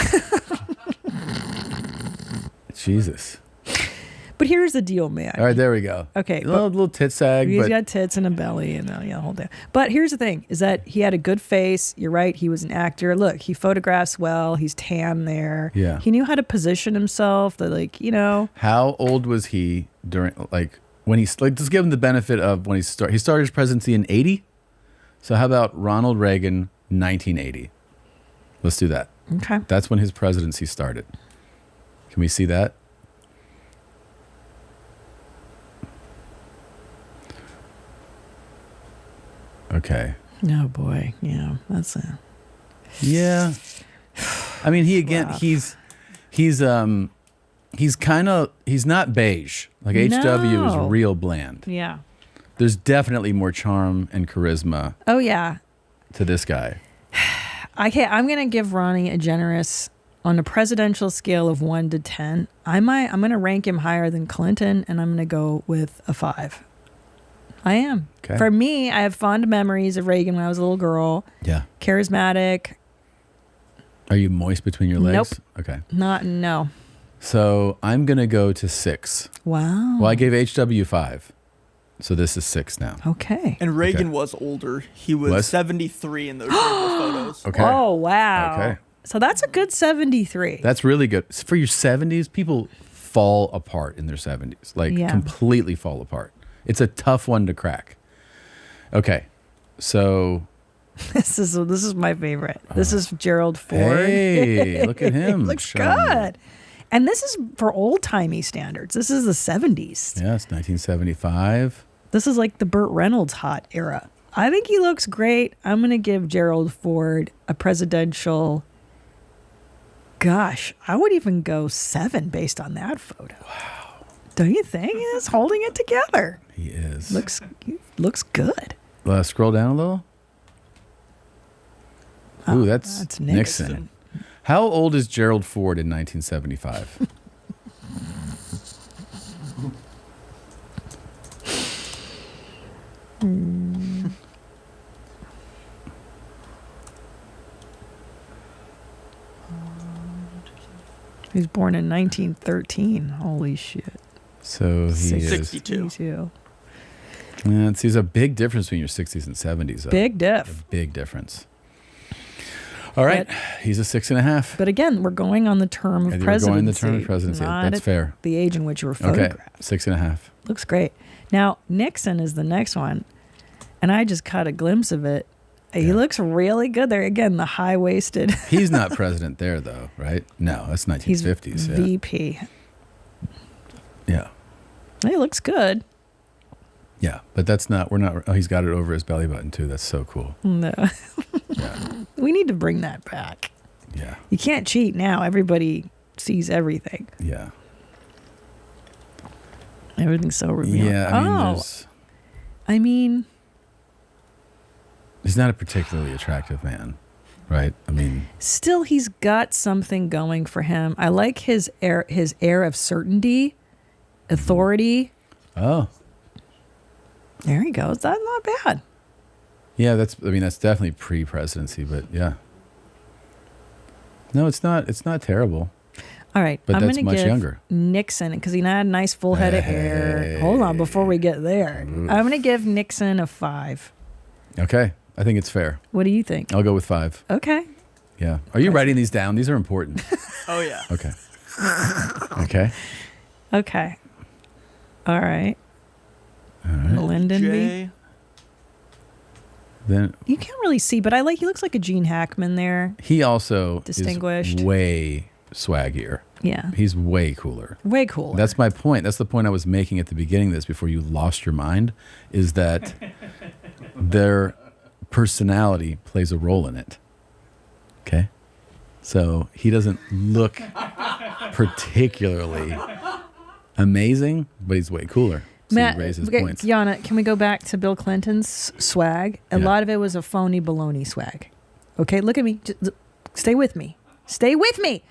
Jesus.
but here's the deal, man.
All right, there we go.
Okay,
a little tit sag,
He's
but
got tits and a belly and the whole thing. But here's the thing: is that he had a good face. You're right. He was an actor. Look, he photographs well. He's tan there.
Yeah.
He knew how to position himself. That
how old was he during when he just give him the benefit of when he started his presidency in 80? So how about Ronald Reagan 1980? Let's do that.
Okay.
That's when his presidency started. Can we see that? Okay.
Oh boy, yeah, that's a.
Yeah. I mean, he's not beige. Like HW is
No.
real bland.
Yeah.
There's definitely more charm and charisma
Oh yeah.
to this guy.
I'm gonna give Ronnie a generous on a presidential scale of 1 to 10. I'm gonna rank him higher than Clinton, and I'm gonna go with a 5. I am.
Okay.
For me, I have fond memories of Reagan when I was a little girl.
Yeah.
Charismatic.
Are you moist between your legs?
Nope.
Okay.
No.
So I'm going to go to 6.
Wow.
Well, I gave HW 5. So this is 6 now.
Okay.
And Reagan
Okay.
was older. He was
Was?
73 in those photos.
Okay.
Oh wow.
Okay.
So that's a good 73.
That's really good. For your 70s, people fall apart in their 70s. Like
Yeah.
completely fall apart. It's a tough one to crack. Okay. So
This is my favorite. This is Gerald Ford.
Hey, look at him.
Looks
showing-
good. And this is for old timey standards. This is the 70s.
Yeah, it's 1975.
This is like the Burt Reynolds hot era. I think he looks great. I'm going to give Gerald Ford a presidential. Gosh, I would even go 7 based on that photo. Wow. Don't you think? He's holding it together.
He is.
Looks good.
Scroll down a little. Ooh, that's
that's
Nixon.
Nixon.
How old is Gerald Ford in 1975?
He was born in 1913. Holy shit.
So he is.
62.
Yeah, there's a big difference between your 60s and 70s. Though.
Big diff.
A big difference. All right, he's a 6.5.
But again, we're going on the term of
And
presidency.
you're going the term of presidency.
not
That's
at
fair.
The age in which you were
Okay,
photographed.
6.5.
Looks great. Now, Nixon is the next one. And I just caught a glimpse of it. He looks really good there. Again, the high-waisted.
He's not president there, though, right? No, that's 1950s.
He's
yeah.
VP.
Yeah.
He looks good.
Yeah, but that's not, we're not, oh, he's got it over his belly button, too. That's so cool.
No.
Yeah.
We need to bring that back.
Yeah.
You can't cheat now. Everybody sees everything.
Yeah.
Everything's so revealing.
Yeah,
I mean,
he's not a particularly attractive man, right? I mean,
still he's got something going for him. I like his air of certainty, authority.
oh,
There he goes. That's not bad.
yeah, that's definitely pre-presidency, but yeah. No, it's not terrible.
All right,
But
I'm
that's
gonna
much
give
younger.
Nixon because he had a nice full head of hair. Hold on, before we get there, I'm gonna give Nixon a 5.
Okay, I think it's fair.
What do you think?
I'll go with 5.
Okay.
Yeah. Are you writing these down? These are important.
Oh, yeah.
Okay. Okay.
Okay. All right. Lyndon B.
Jay.
Then
You can't really see, but he looks like a Gene Hackman there.
he also
Distinguished.
is way swaggier.
Yeah.
He's way cooler.
Way cooler.
That's my point. That's the point I was making at the beginning of this before you lost your mind, is that their personality plays a role in it. Okay? So he doesn't look particularly amazing, but he's way cooler. So
Matt,
he raises
okay,
points.
Yana, can we go back to Bill Clinton's swag? A lot of it was a phony baloney swag. Okay, look at me. Just, stay with me. Stay with me.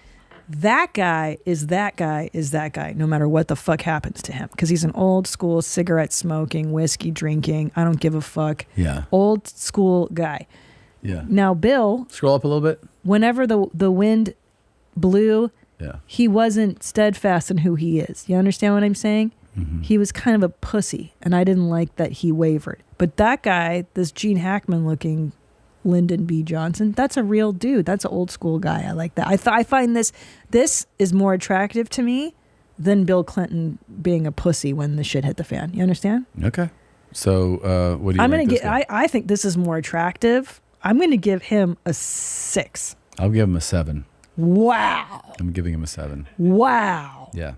That guy is that guy is that guy, no matter what the fuck happens to him. Because he's an old school cigarette smoking, whiskey drinking, I don't give a fuck.
Yeah.
Old school guy.
Yeah.
Now, Bill.
Scroll up a little bit.
Whenever the wind blew,
yeah,
he wasn't steadfast in who he is. You understand what I'm saying?
Mm-hmm.
He was kind of a pussy, and I didn't like that he wavered. But that guy, this Gene Hackman looking Lyndon B. Johnson, that's a real dude. That's an old school guy. I like that. I find this is more attractive to me than Bill Clinton being a pussy when the shit hit the fan. You understand?
Okay. So what do you
I'm
rank
gonna
this
get.
guy?
I think this is more attractive. I'm gonna give him a 6.
I'll give him a 7.
Wow.
I'm giving him a 7.
Wow.
Yeah.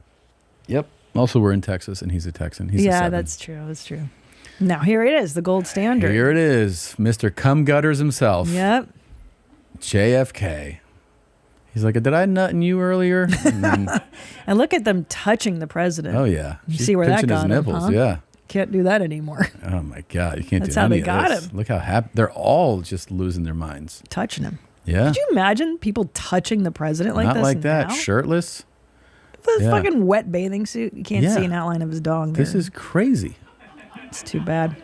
Yep. Also, we're in Texas, and he's a Texan. He's a 7.
That's true. That's true. Now here it is, the gold standard.
Here it is, Mr. Cum Gutters himself.
Yep.
JFK. He's like, did I nut in you earlier? And then,
And look at them touching the president.
oh yeah,
You
She's
see where that
pinching his
got him,
nipples.
huh?
Yeah.
Can't do that anymore.
Oh my God, you can't
That's
do
how
any
they
of
got
this.
him.
Look how happy they're all just losing their minds.
Touching him.
Yeah.
Could you imagine people touching the president like
Not
this?
like that,
now?
shirtless.
The
Yeah.
fucking wet bathing suit. You can't
Yeah.
see an outline of his dong.
This
there.
is crazy.
It's too bad.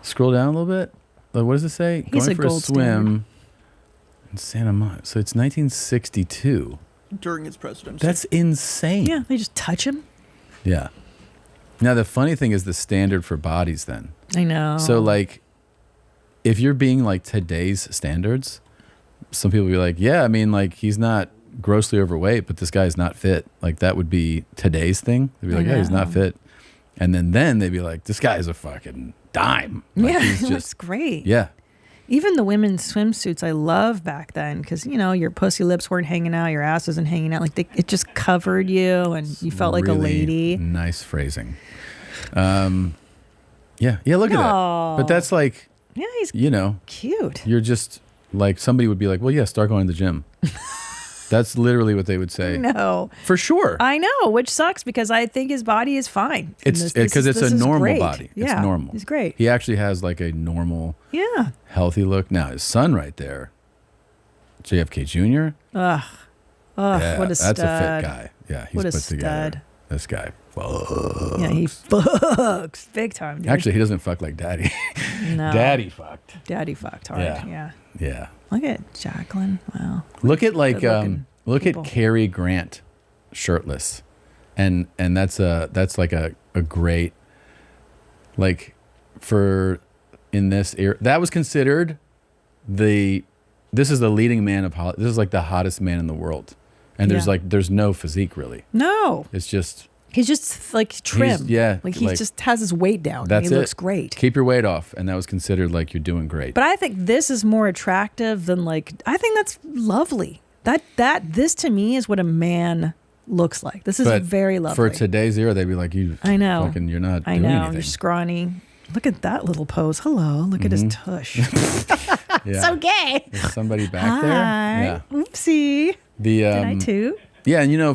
Scroll down a little bit. Like, what does it say?
He's
Going
a
for
gold
a swim in Santa Monica. So it's 1962.
During his presidency.
That's insane.
Yeah, they just touch him.
Yeah. Now the funny thing is the standard for bodies then.
I know.
So like if you're being like today's standards, some people will be like, yeah, I mean like he's not grossly overweight, but this guy's not fit. Like that would be today's thing. They'd be like, yeah, he's not fit. And then they'd be like, this guy's a fucking dime. Like,
Yeah,
he's
it looks great.
Yeah.
Even the women's swimsuits I love back then because, you know, your pussy lips weren't hanging out, your ass wasn't hanging out. Like it just covered you and you felt like a
Really
lady.
Nice phrasing. Yeah, look at
No.
that. But that's like,
Yeah, he's
you know,
cute.
you're just like somebody would be like, well, yeah, start going to the gym. That's literally what they would say.
No.
For sure.
I know, which sucks because I think his body is fine.
It's because it's a normal
great.
body.
Yeah,
it's normal.
He's great.
He actually has like a normal,
Yeah.
healthy look. Now his son right there, JFK Jr.
Ugh.
Yeah,
What a stud.
that's a fit guy. Yeah, he's
What a
put together.
stud.
This guy. Fucks.
Yeah, he fucks big time, dude.
Actually, he doesn't fuck like daddy.
No.
Daddy fucked.
Daddy fucked hard. Yeah.
Yeah.
Look at Jacqueline. Wow.
Look at like
Good-looking
look
people.
at Cary Grant shirtless. And that's like a great like for in this era that was considered this is the leading man of Hollywood. This is like the hottest man in the world. And there's no physique really.
No.
It's just
He's just like trim. Like he just has his weight down.
That's
and he
it.
looks great.
Keep your weight off. And that was considered like you're doing great.
But I think this is more attractive than like I think that's lovely. This to me is what a man looks like. This is
But
very lovely.
for today's era, they'd be like,
I know.
Fucking, you're not
I
doing
know.
anything.
You're scrawny. Look at that little pose. Hello. Look at his tush.
Yeah.
So gay.
There's somebody back
Hi.
there. Yeah.
Oopsie.
The
Did I too?
Yeah, and you know,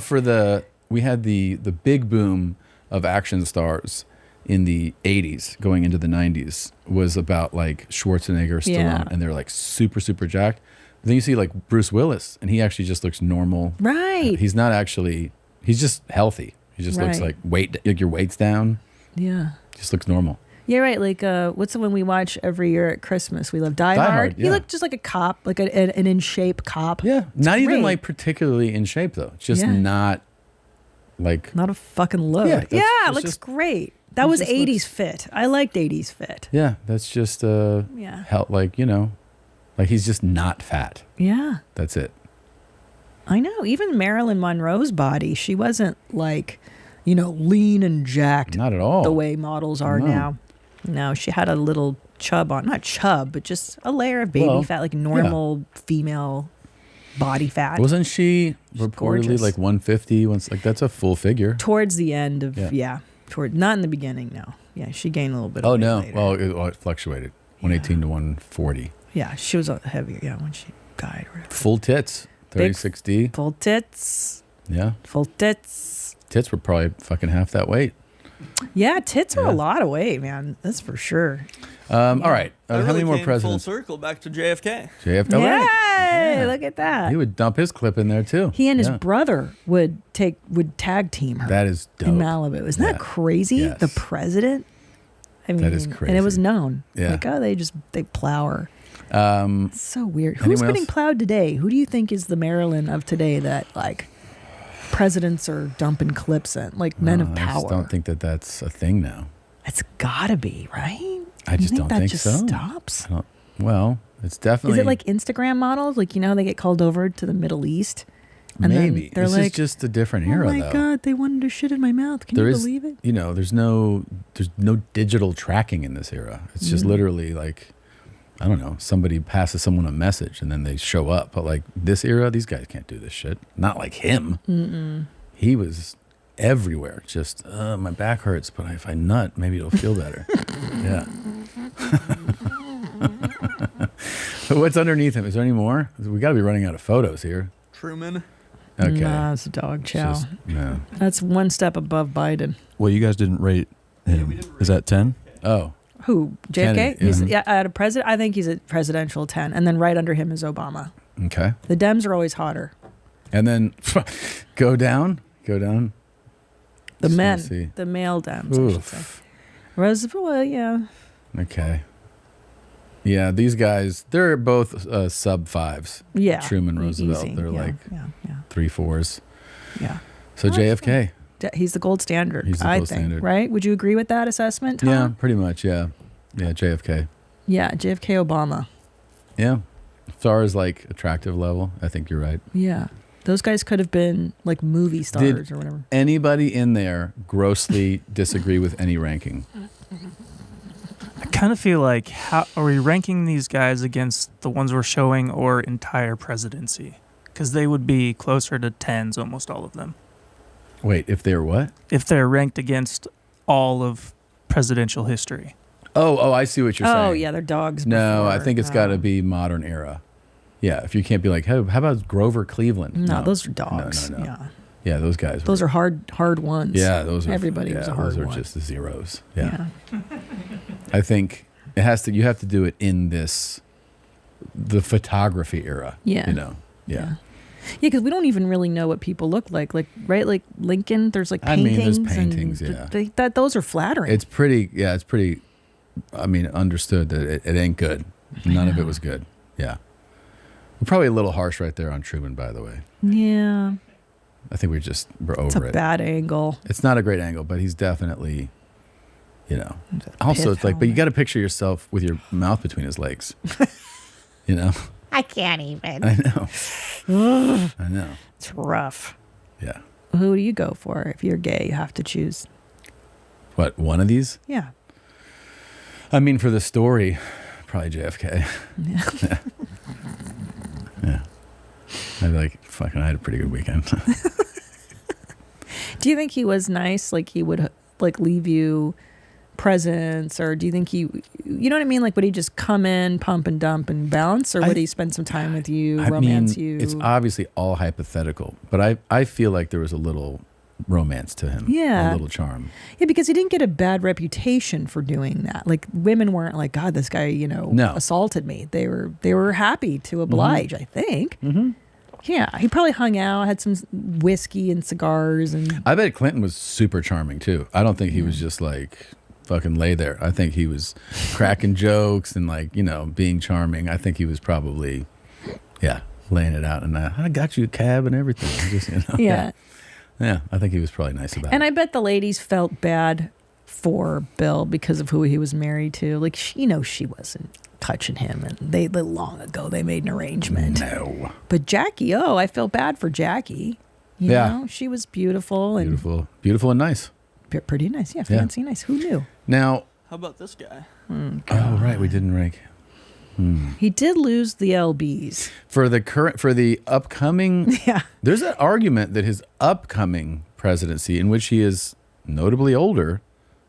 we had the big boom of action stars in the 80s going into the 90s was about like Schwarzenegger, Stallone,
Yeah.
and they're like super, super jacked. Then you see like Bruce Willis, and he actually just looks normal.
Right.
He's not actually, he's just healthy. He just looks
Right.
like your weight's down.
Yeah.
Just looks normal.
Yeah, right. Like, what's the one we watch every year at Christmas? We love Die
Die
Hard.
Hard,
He
yeah.
looked just like a cop, like an in shape cop.
Yeah.
It's
Not even
great.
like particularly in shape though. Just
Yeah.
not like.
Not a fucking load.
Yeah,
Yeah,
that's- it's
looks
just-
great. That
it
was
just
80s
looks-
fit. I liked 80s fit.
Yeah, that's just
Yeah.
like, you know, like he's just not fat.
Yeah.
That's it.
I know. Even Marilyn Monroe's body, she wasn't like, lean and jacked.
Not at all.
The way models are
No.
now. No, she had a little chub on, not chub, but just a layer of baby fat, like normal female body fat.
Wasn't she reportedly
gorgeous.
like 150? Like that's a full figure.
Towards the end of, not in the beginning, no. Yeah, she gained a little bit of weight later.
Well, it fluctuated. 118 to 140.
Yeah, she was heavier, when she died.
Full tits. 36D.
Full tits.
Yeah.
Full tits.
Tits were probably fucking half that weight.
Yeah, tits are a lot of weight, man. That's for sure.
All right.
I
how many more
came
presidents?
Full circle back to JFK.
JFK.
Yay!
Right.
Look at that.
He would dump his clip in there too.
He and his brother would tag team her.
That is dope.
In Malibu. Isn't that crazy?
Yes.
The president? I mean,
that is crazy.
And it was known.
Yeah.
Like, they plow her. It's so weird. Who's
anyone
getting
else?
plowed today? Who do you think is the Maryland of today that, like, presidents are dumping clips in? Like, men of
I
power.
just don't think that that's a thing now.
It's gotta be, right?
I just don't think
just
so.
Stops?
Well, it's definitely.
Is it like Instagram models? Like, how they get called over to the Middle East? And
maybe.
then they're
This
like,
is just a different era,
oh my
though.
God, they wanted to shit in my mouth. Can you believe it?
There's no digital tracking in this era. It's just literally like, I don't know, somebody passes someone a message and then they show up. But like this era, these guys can't do this shit. Not like him.
Mm-mm.
He was everywhere. Just, my back hurts, but if I nut, maybe it'll feel better. Yeah. But what's underneath him? Is there any more? We got to be running out of photos here.
Truman.
Okay.
Nah, it's a dog chow.
No.
That's one step above Biden.
Well, you guys didn't rate him. Is that 10?
Oh.
Who? JFK?
Kennedy,
He's
yeah.
at a president. I think he's a presidential 10, and then right under him is Obama.
Okay.
The Dems are always hotter.
And then go down.
The
Just wanna
men,
see.
the male Dems, I should say. Roosevelt, well, yeah.
Okay. Yeah, these guys, they're both sub fives.
Yeah.
Truman, Roosevelt,
easy.
they're
Yeah,
like
yeah.
3-4s.
Yeah.
So JFK.
He's the gold standard,
He's the
I
gold
think.
standard.
Right? Would you agree with that assessment, Tom?
Yeah, pretty much. Yeah. Yeah, JFK.
Yeah, JFK Obama.
Yeah. As far as like attractive level, I think you're right.
Yeah. Those guys could have been like movie stars or whatever.
Anybody in there grossly disagree with any ranking?
I kind of feel like, how are we ranking these guys against the ones we're showing or entire presidency? Because they would be closer to 10s, almost all of them.
Wait, if they're what?
If they're ranked against all of presidential history.
Oh, I see what you're saying.
Oh, yeah, they're dogs.
No, I
before.
think it's got to be modern era. Yeah, if you can't be like, hey, how about Grover Cleveland?
No, those are dogs.
No.
Yeah.
Yeah, those guys.
Those are hard ones.
Yeah, those are.
Everybody was a hard
Those are
one.
just the zeros. Yeah. I think it has to. You have to do it in the photography era.
Yeah.
Yeah.
Yeah, because we don't even really know what people look like. Like, right? Like Lincoln, there's like
I mean,
paintings.
there's paintings,
and
yeah.
Those are flattering.
It's pretty. Yeah, it's pretty. I mean, understood that it ain't good. None of it was good. Yeah. We're probably a little harsh right there on Truman, by the way.
Yeah.
I think we're over
It's a
it.
bad angle.
It's not a great angle, but he's definitely, Also, it's like, but you got to picture yourself with your mouth between his legs.
I can't even.
I know. I know.
It's rough.
Yeah.
Who do you go for if you're gay? You have to choose.
What, one of these?
Yeah.
I mean, for the story, probably JFK.
Yeah.
Yeah. I had a pretty good weekend.
Do you think he was nice? Like he would like leave you presents, or do you think you know what I mean? Like would he just come in, pump and dump and bounce, or would he spend some time with you, romance you?
It's obviously all hypothetical, but I feel like there was a little romance to him.
Yeah.
A little charm.
Yeah, because he didn't get a bad reputation for doing that. Like women weren't like, God, this guy, assaulted me. They were happy to oblige, I think. Mm-hmm. Yeah, he probably hung out, had some whiskey and cigars, and
I bet Clinton was super charming too. I don't think he was just like fucking lay there. I think he was cracking jokes and being charming. I think he was probably, laying it out. And I got you a cab and everything. Just,
yeah.
Yeah, I think he was probably nice about it.
And I bet the ladies felt bad for Bill because of who he was married to. Like, she wasn't touching him, and they long ago they made an arrangement.
No.
But Jackie, I felt bad for Jackie. You know, she was beautiful and
beautiful and nice.
pretty nice. Yeah, fancy, nice. Who knew?
Now,
How about this guy?
Oh, right. We didn't rank.
He did lose the LBs.
For the upcoming,
Yeah.
There's an argument that his upcoming presidency, in which he is notably older,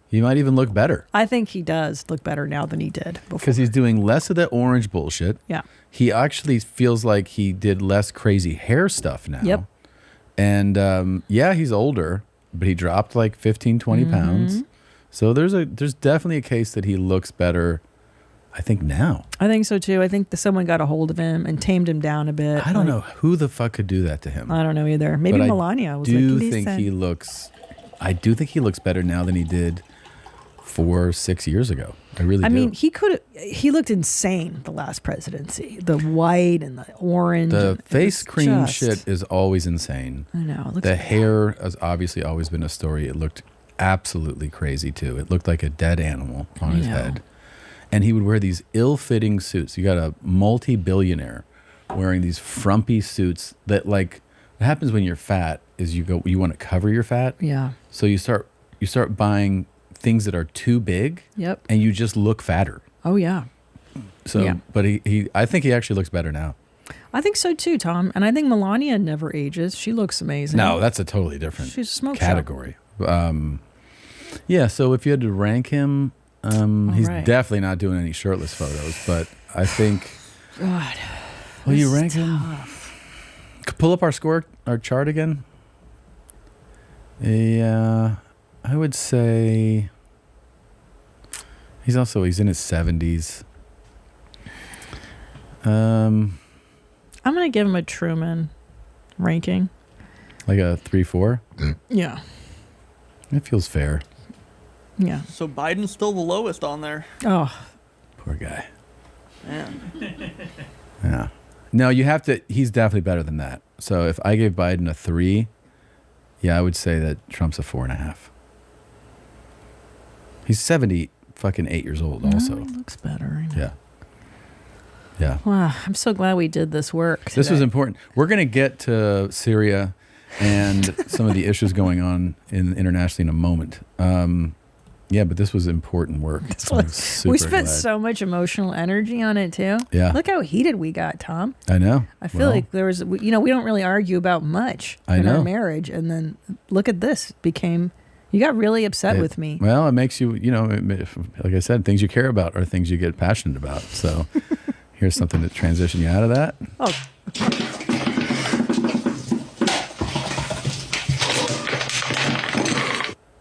he might even look better.
I think he does look better now than he did before.
Because he's doing less of that orange bullshit.
Yeah.
He actually feels like he did less crazy hair stuff now.
Yep.
And he's older, but he dropped like 15, 20 pounds. So there's definitely a case that he looks better, I think, now.
I think so too. I think someone got a hold of him and tamed him down a bit.
I don't know who the fuck could do that to him.
I don't know either. Maybe
But
Melania was
I do
like,
think he looks. I do think he looks better now than he did 4-6 years ago. I really do.
I mean, he looked insane the last presidency. The white and the orange.
The face cream
just-
shit is always insane.
I know. It looks
The
bad.
hair has obviously always been a story. It looked absolutely crazy too. It looked like a dead animal on his head. And he would wear these ill-fitting suits. You got a multi-billionaire wearing these frumpy suits that, like, what happens when you're fat is you want to cover your fat.
Yeah.
So you start buying things that are too big.
Yep.
And you just look fatter.
Oh yeah.
So,
Yeah.
but I think he actually looks better now.
I think so too, Tom. And I think Melania never ages. She looks amazing.
No, that's a totally different
She's a smoke
category. Yeah, so if you had to rank him, he's
right.
definitely not doing any shirtless photos, but I think.
God.
Will you
this
rank
is
him?
tough.
Pull up our chart again. Yeah, I would say he's in his 70s.
I'm gonna give him a Truman ranking.
Like a 3-4.
Yeah.
It feels fair.
Yeah.
So Biden's still the lowest on there.
Oh.
Poor guy.
Man.
Yeah. No, you have to. He's definitely better than that. So if I gave Biden a 3, yeah, I would say that Trump's a 4.5. He's 78 years old. Also,
He looks better.
yeah, yeah.
Wow. I'm so glad we did this work.
This was
today.
important. We're going to get to Syria and some of the issues going on internationally in a moment. Yeah, but this was important work. I'm super
We spent
glad.
so much emotional energy on it too.
Yeah.
Look how heated we got, Tom.
I know.
I feel like there was, we don't really argue about much
I
in
know.
our marriage, and then look at this. You got really upset with me.
Well, it makes you, like I said, things you care about are things you get passionate about. So here's something to transition you out of that.
Oh.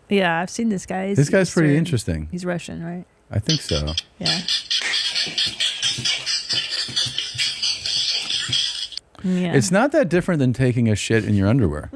Yeah, I've seen this guy.
This guy's pretty
Eastern.
interesting.
He's Russian, right?
I think so.
Yeah. Yeah.
It's not that different than taking a shit in your underwear.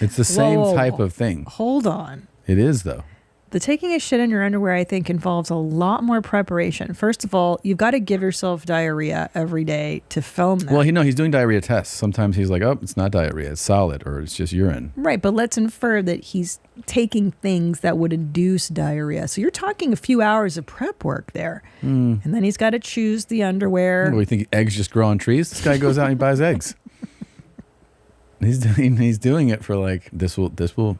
It's the same
Whoa.
type of thing.
Hold on.
It is, though.
The taking a shit in your underwear, I think, involves a lot more preparation. First of all, you've got to give yourself diarrhea every day to film that.
Well, he's doing diarrhea tests. Sometimes he's like, oh, it's not diarrhea. It's solid, or it's just urine.
Right, but let's infer that he's taking things that would induce diarrhea. So you're talking a few hours of prep work there. And then he's got to choose the underwear.
What, do you think eggs just grow on trees? This guy goes out and he buys eggs. He's doing it for like, this will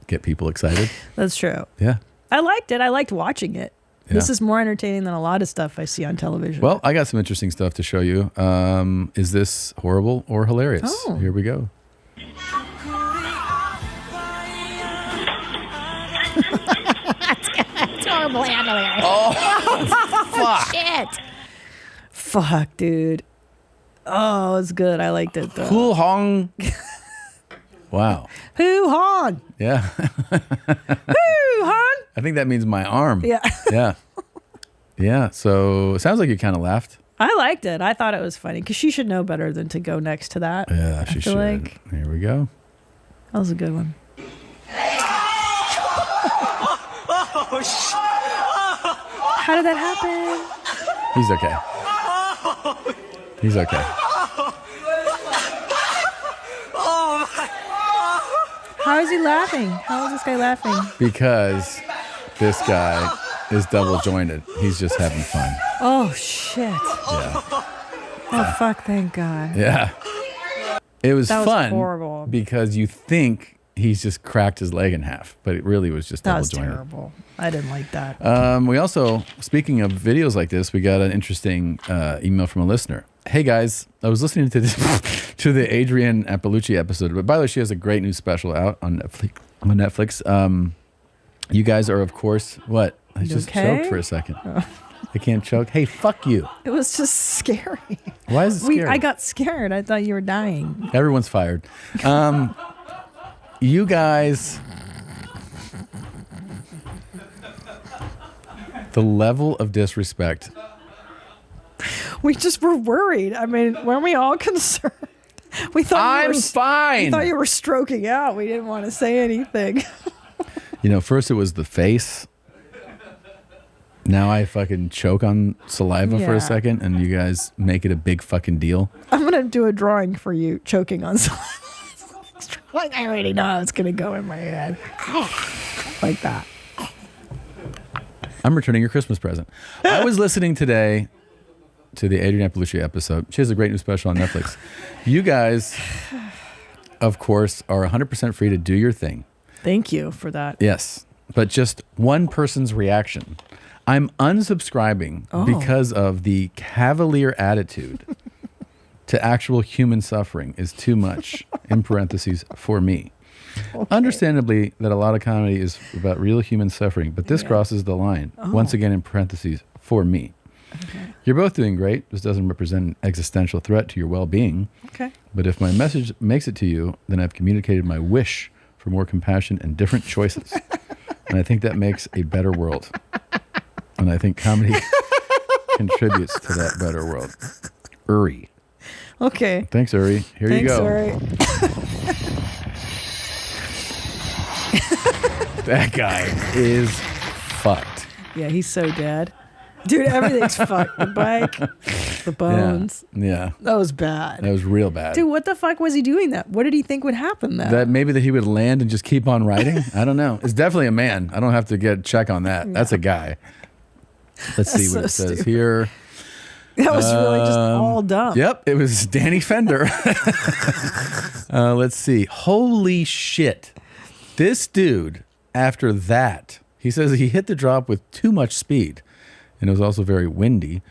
get people excited.
That's true.
Yeah.
I liked it. I liked watching it.
Yeah.
This is more entertaining than a lot of stuff I see on television.
Well, I got some interesting stuff to show you. Is this horrible or hilarious?
Oh.
Here we go.
It's horrible and hilarious.
Oh, fuck.
Shit.
Fuck, dude. Oh, it's good. I liked it though.
Cool Hong. Wow.
Hoo Han.
Yeah.
Hoo Han.
I think that means my arm.
Yeah.
Yeah. Yeah. So it sounds like you kind of laughed.
I liked it. I thought it was funny because she should know better than to go next to that.
Yeah, she
I feel
should.
like
Here we go.
that was a good one. How did that happen?
He's okay. He's okay.
How is he laughing? How is this guy laughing?
Because this guy is double jointed. He's just having fun.
Oh shit.
Yeah.
Oh fuck, thank God.
Yeah. It was
That was
fun
horrible.
because you think he's just cracked his leg in half, but it really was just
That
double
was
jointed.
terrible. I didn't like that.
We also, speaking of videos like this, we got an interesting email from a listener. Hey guys, I was listening to this to the Adrienne Appalucci episode, but by the way, she has a great new special out on Netflix. You guys are, of course, what? I just choked for a second. I can't choke. Hey, fuck you.
It was just scary.
Why is it scary?
I got scared. I thought you were dying.
Everyone's fired. You guys, the level of disrespect.
We just were worried. I mean, weren't we all concerned? We thought
I'm fine.
We thought you were stroking out. We didn't want to say anything.
You know, first it was the face. Now I fucking choke on saliva for
Yeah.
a second, and you guys make it a big fucking deal.
I'm gonna do a drawing for you choking on something. Like I already know how it's gonna go in my head. Like that.
I'm returning your Christmas present. I was listening today to the Adrienne Appalucci episode. She has a great new special on Netflix. You guys, of course, are 100% free to do your thing.
Thank you for that.
Yes, but just one person's reaction. I'm unsubscribing because of the cavalier attitude to actual human suffering is too much, in parentheses, for me. Okay. Understandably, that a lot of comedy is about real human suffering, but this crosses the line. Once again, in parentheses, for me. Okay. You're both doing great. This doesn't represent an existential threat to your well-being.
Okay.
But if my message makes it to you, then I've communicated my wish for more compassion and different choices. And I think that makes a better world. And I think comedy contributes to that better world. Uri.
Okay.
Thanks, Uri. Here you go.
Uri.
That guy is fucked.
Yeah, he's so dead. Dude, everything's fucked. The bike, the bones.
Yeah.
That was bad.
That was real bad.
Dude, what the fuck was he doing that? What did he think would happen then?
That maybe that he would land and just keep on riding? I don't know. It's definitely a man. I don't have to check on that. No. That's a guy. Let's see what it says here.
That was really just all dumb.
Yep, it was Danny Fender. Let's see. Holy shit. This dude, after that, he says he hit the drop with too much speed, and it was also very windy.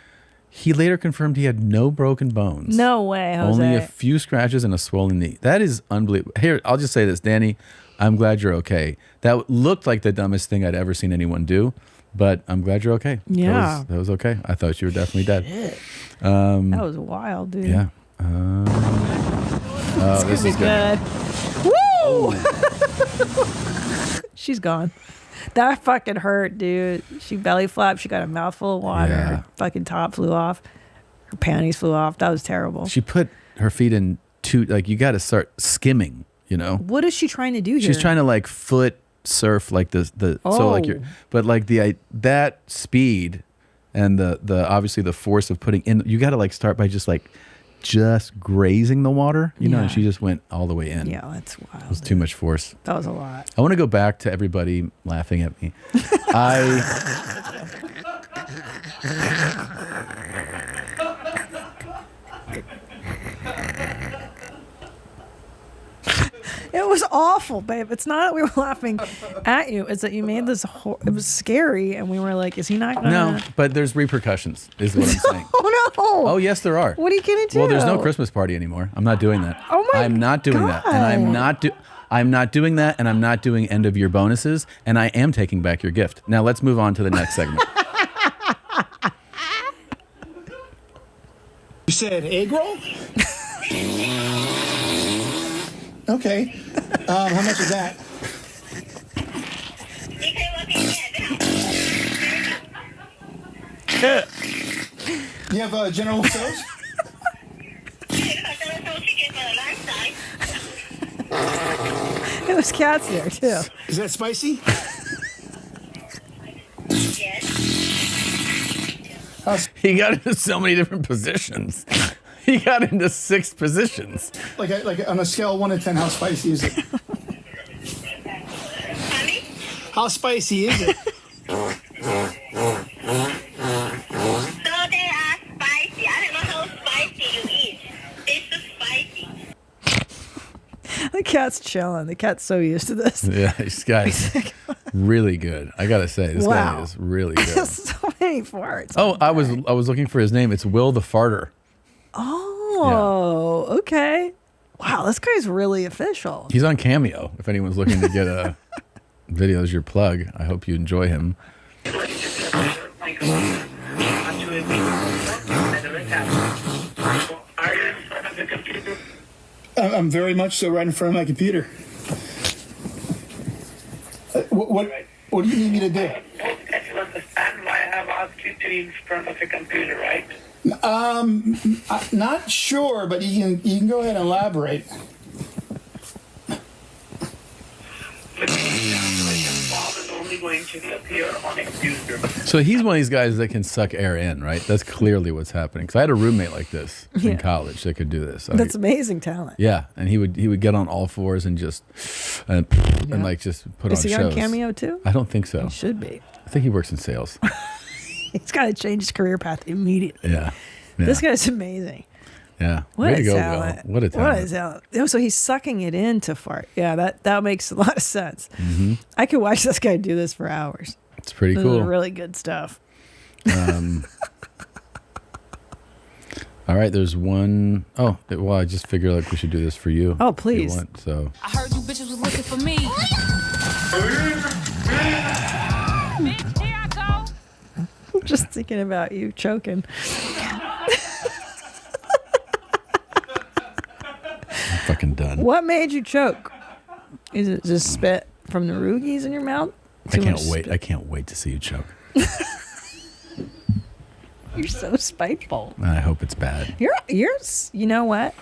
He later confirmed he had no broken bones.
No way, Jose.
Only a few scratches and a swollen knee. That is unbelievable. Here, I'll just say this, Danny, I'm glad you're okay. That looked like the dumbest thing I'd ever seen anyone do. But I'm glad you're okay.
Yeah.
That was okay. I thought you were definitely dead.
Shit. That was wild, dude.
Yeah. This is good.
Woo! She's gone. That fucking hurt, dude. She belly flapped. She got a mouthful of water.
Yeah.
Her fucking top flew off. Her panties flew off. That was terrible.
She put her feet in you got to start skimming, you know?
What is she trying to do here?
She's trying to foot surf so like that speed and the obviously the force of putting in, you got to start by just grazing the water, you know, and she just went all the way in.
Yeah, that's wild.
It was too much force.
That was a lot.
I want to go back to everybody laughing at me.
It was awful, babe. It's not that we were laughing at you. It's that you made this it was scary, and we were like, is he not going to...
No, but there's repercussions, is what I'm saying.
Oh, no.
Oh, yes, there are.
What are you going to do?
Well, there's no Christmas party anymore. I'm not doing that.
Oh, my
I'm not doing that. And I'm not doing that, and I'm not doing end of year bonuses, and I am taking back your gift. Now, let's move on to the next segment.
You said egg roll? Okay. How much is that? You have General Tso's?
It was cats there, too.
Is that spicy?
He got into so many different positions. He got into 6 positions.
Like on a scale of 1 to 10, how spicy is it? How spicy is it?
So they are spicy. I don't know how spicy you eat. It's so spicy.
The cat cat's chilling. The cat's so used to this.
Yeah, this guy's really good. I gotta say, this guy is really good.
So many farts.
Oh, I was looking for his name. It's Will the Farter.
Oh, okay. Wow, this guy's really official.
He's on Cameo. If anyone's looking to get a video as your plug, I hope you enjoy him.
I'm very much so right in front of my computer. What do you need me to do?
You understand why I have asked you to be in front of a computer, right?
I'm not sure, but you can go ahead and elaborate.
So he's one of these guys that can suck air in, right? That's clearly what's happening. Because I had a roommate like this in college that could do this.
That's amazing talent.
Yeah, and he would get on all fours and just and like just put on shows.
Is he on Cameo too?
I don't think so.
He should be.
I think he works in sales.
He's got to change his career path immediately.
Yeah.
This guy's amazing.
Yeah.
What
Way
a
to go,
talent.
Will. What a talent.
What a talent. Oh, so he's sucking it in to fart. Yeah, that makes a lot of sense.
Mm-hmm.
I could watch this guy do this for hours.
It's pretty
This
cool.
is really good stuff.
All right, there's one oh well, I just figured like we should do this for you.
Oh,
if you
please.
want, so
I heard you bitches was looking for me. Bitch, here I go.
I'm just thinking about you choking.
I'm fucking done.
What made you choke? Is it just spit from the roogies in your mouth?
I can't wait. I can't wait to see you choke.
You're so spiteful.
And I hope it's bad.
You're you know what?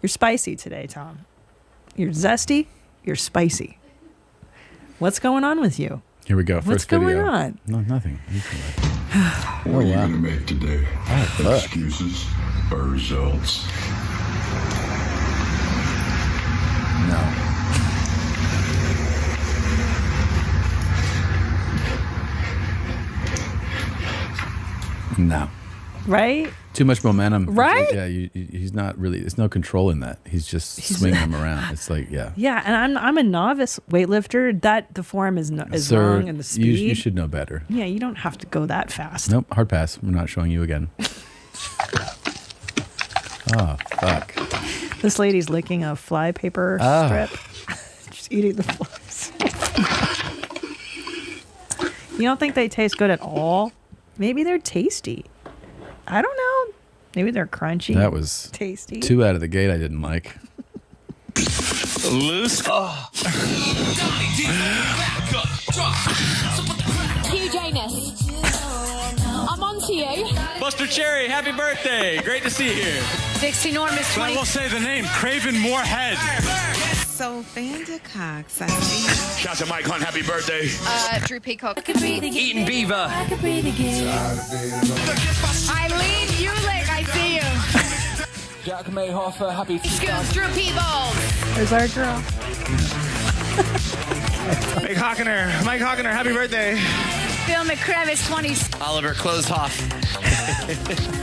You're spicy today, Tom. You're zesty. You're spicy. What's going on with you?
Here we go.
What's
First
going
video.
on?
No, nothing.
What are you going to make today? Excuses or results?
No. No.
Right?
Too much momentum.
Right?
Yeah, he's not really, there's no control in that. He's just swinging him around. It's like, yeah.
Yeah, and I'm a novice weightlifter. That the form is
Sir,
wrong and the speed.
you should know better.
Yeah, you don't have to go that fast.
Nope, hard pass. We're not showing you again. Oh, fuck.
This lady's licking a fly paper strip. She's eating the flies. You don't think they taste good at all? Maybe they're tasty. I don't know. Maybe they're crunchy.
That was
tasty.
2 out of the gate I didn't like.
Loose.
Hugh Janus. I'm on to you.
Buster Cherry, happy birthday. Great to see you here.
Dixie Normus.
But I will say the name, Craven Moorhead.
So Vandercox, I see.
Shout to Mike Hunt, happy birthday.
Drew Peacock.
Eating beaver.
Eileen Ulick, I see you.
Jack Mayhofer, happy
Scoops, Drew Peebles.
There's our girl.
Mike Hawkener, happy birthday.
Phil McCrevis, 20s.
Oliver Closehoff.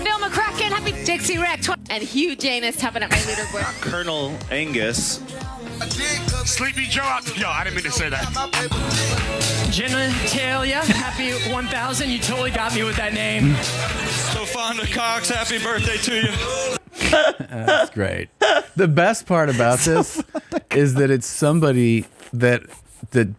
Phil McCracken, happy Dixie Wreck. And Hugh Janus tapping at my leaderboard.
Colonel Angus.
Sleepy Joe out. Yo, I didn't mean to say that.
Genitalia, happy 1000. You totally got me with that name. So fond of Cox, happy birthday to you.
That's great. The best part about this is that it's somebody that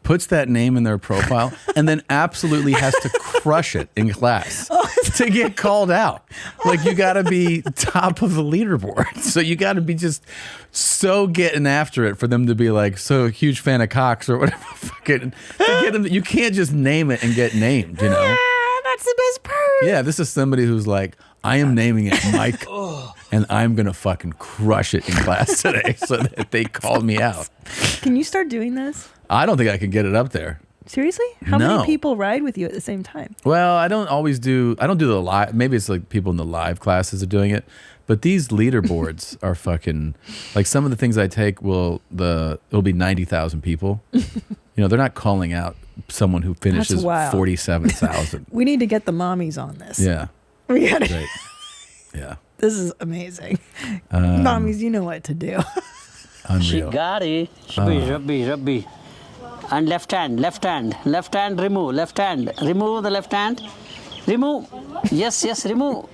puts that name in their profile and then absolutely has to crush it in class to get called out. Like, you got to be top of the leaderboard. So you got to be just so getting after it for them to be like, so huge fan of Cox or whatever. Fucking, to get them, you can't just name it and get named, you know?
That's the best part.
Yeah, this is somebody who's like, I am naming it Mike, and I'm going to fucking crush it in class today so that they called me out.
Can you start doing this?
I don't think I can get it up there.
Seriously? How
No.
many people ride with you at the same time?
Well, I don't do the live. Maybe it's like people in the live classes are doing it. But these leaderboards are fucking, like, some of the things I take it'll be 90,000 people. You know, they're not calling out someone who finishes
wild.
47,000.
We need to get the mommies on this.
Yeah.
We gotta.
Great. Yeah.
This is amazing. Mommies, you know what to do.
Unreal.
Shigari. Rabbi. And left hand. Remove. Left hand. Remove the left hand. Remove. Yes, remove.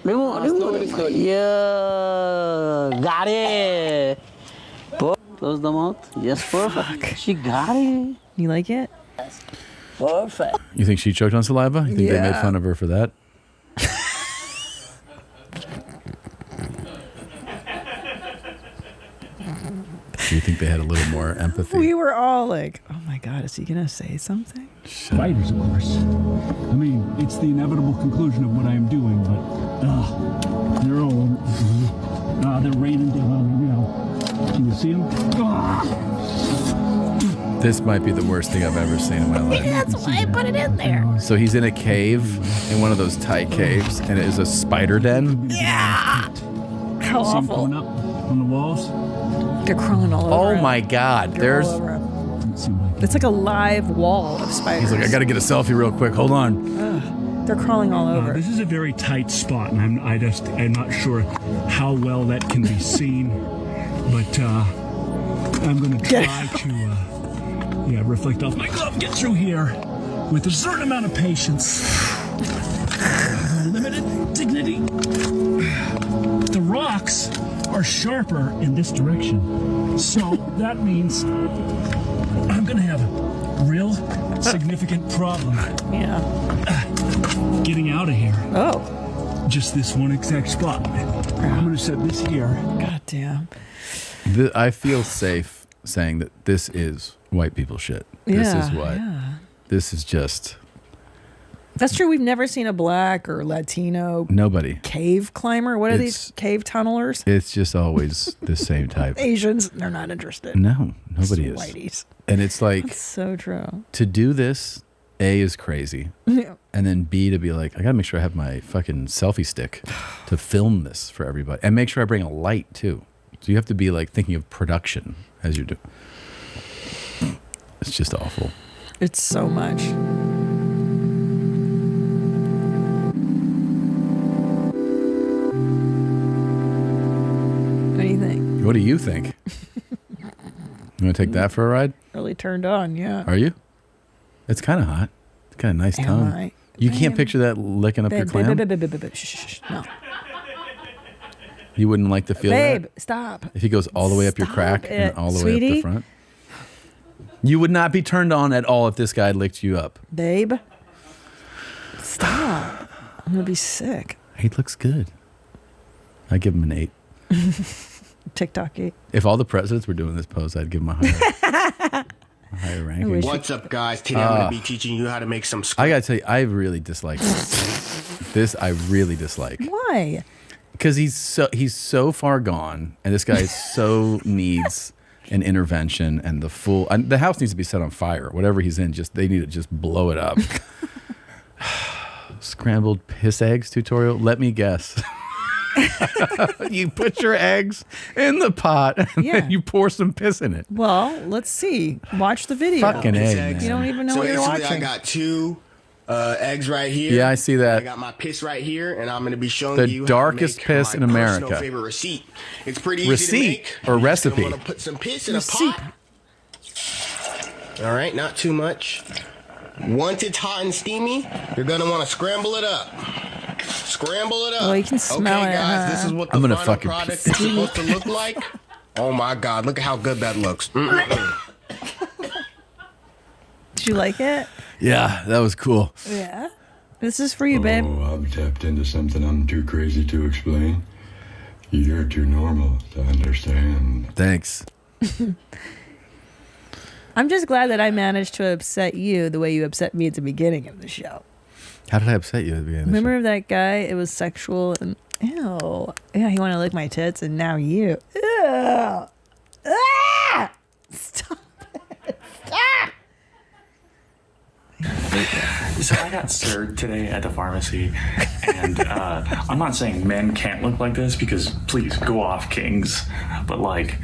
Yeah. Got it. Close the mouth. Yes, perfect. She got it.
You like it?
Perfect.
You think she choked on saliva? You think they made fun of her for that? Do you think they had a little more empathy?
We were all like, oh my God, is he going to say something?
Spiders, of course. I mean, it's the inevitable conclusion of what I am doing, but they're all they're raining down on me now. Can you see them?
This might be the worst thing I've ever seen in my life.
That's why I put it in there.
So he's in a cave, in one of those tight caves, and it is a spider den.
Yeah. How awful.
Coming up on the walls.
They're crawling all over.
Oh
him.
my God!
They're
There's.
all over him. It's like a live wall of spiders.
He's like, I got to get a selfie real quick. Hold on.
Ugh. They're crawling all over.
This is a very tight spot, and I'm not sure how well that can be seen, but I'm going to try to reflect off my glove, get through here with a certain amount of patience, limited dignity. The rocks are sharper in this direction, so that means I'm going to have a real significant problem.
Yeah.
Getting out of here.
Oh.
Just this one exact spot. I'm going to set this here.
God damn.
I feel safe saying that this is white people shit. This is what.
Yeah.
This is just.
That's true. We've never seen a black or Latino
Nobody.
Cave climber. What are these cave tunnelers?
It's just always the same type.
Asians, they're not interested.
No, nobody is.
Whiteys.
And it's like.
That's so true.
To do this, A, is crazy.
Yeah.
And then B, to be like, I got to make sure I have my fucking selfie stick to film this for everybody. And make sure I bring a light, too. So you have to be like thinking of production as you do. It's just awful.
It's so much. What do you think?
What do you think? You want to take that for a ride?
Really turned on, yeah.
Are you? It's kind of hot. It's kind of nice
Am
tongue.
I?
You can't picture that licking up your clam?
Shh. No.
You wouldn't like to feel
Babe,
that?
stop.
If he goes all the way up your crack and all the way up the front? You would not be turned on at all if this guy licked you up.
Babe, stop. I'm going to be sick.
He looks good. I give him an 8.
TikTok 8.
If all the presidents were doing this pose, I'd give him a higher ranking.
What's up, guys? Today I'm going to be teaching you how to make some
I got to tell you, I really dislike this. I really dislike.
Why?
Because he's so far gone, and this guy so needs an intervention, and the house needs to be set on fire. Whatever he's in, they need to just blow it up. Scrambled piss eggs tutorial. Let me guess. You put your eggs in the pot, and then you pour some piss in it.
Well, let's see. Watch the video.
Fucking egg, man.
You don't even know what you're watching.
I got 2 eggs right here.
Yeah, I see that.
I got my piss right here, and I'm going to be showing
the
you
darkest
how to make
piss in
my
America.
personal favorite receipt. It's pretty easy to make.
Or recipe.
I'm going to put some piss in a pot. All right, not too much. Once it's hot and steamy, you're going to want to scramble it up. Scramble it up.
Oh, you can smell
okay,
it.
Guys, this is what the
gonna
final product is supposed to look like. Oh my God, look at how good that looks.
Did you like it?
Yeah, that was cool.
Yeah. This is for you, babe.
Oh, I've tapped into something I'm too crazy to explain. You're too normal to understand.
Thanks.
I'm just glad that I managed to upset you the way you upset me at the beginning of the show.
How did I upset you at the beginning?
Remember that guy? It was sexual and ew. Yeah, he wanted to lick my tits, and now you. Ew. Ah! Stop it. Stop.
So I got served today at the pharmacy, and I'm not saying men can't look like this, because please go off, kings, but like,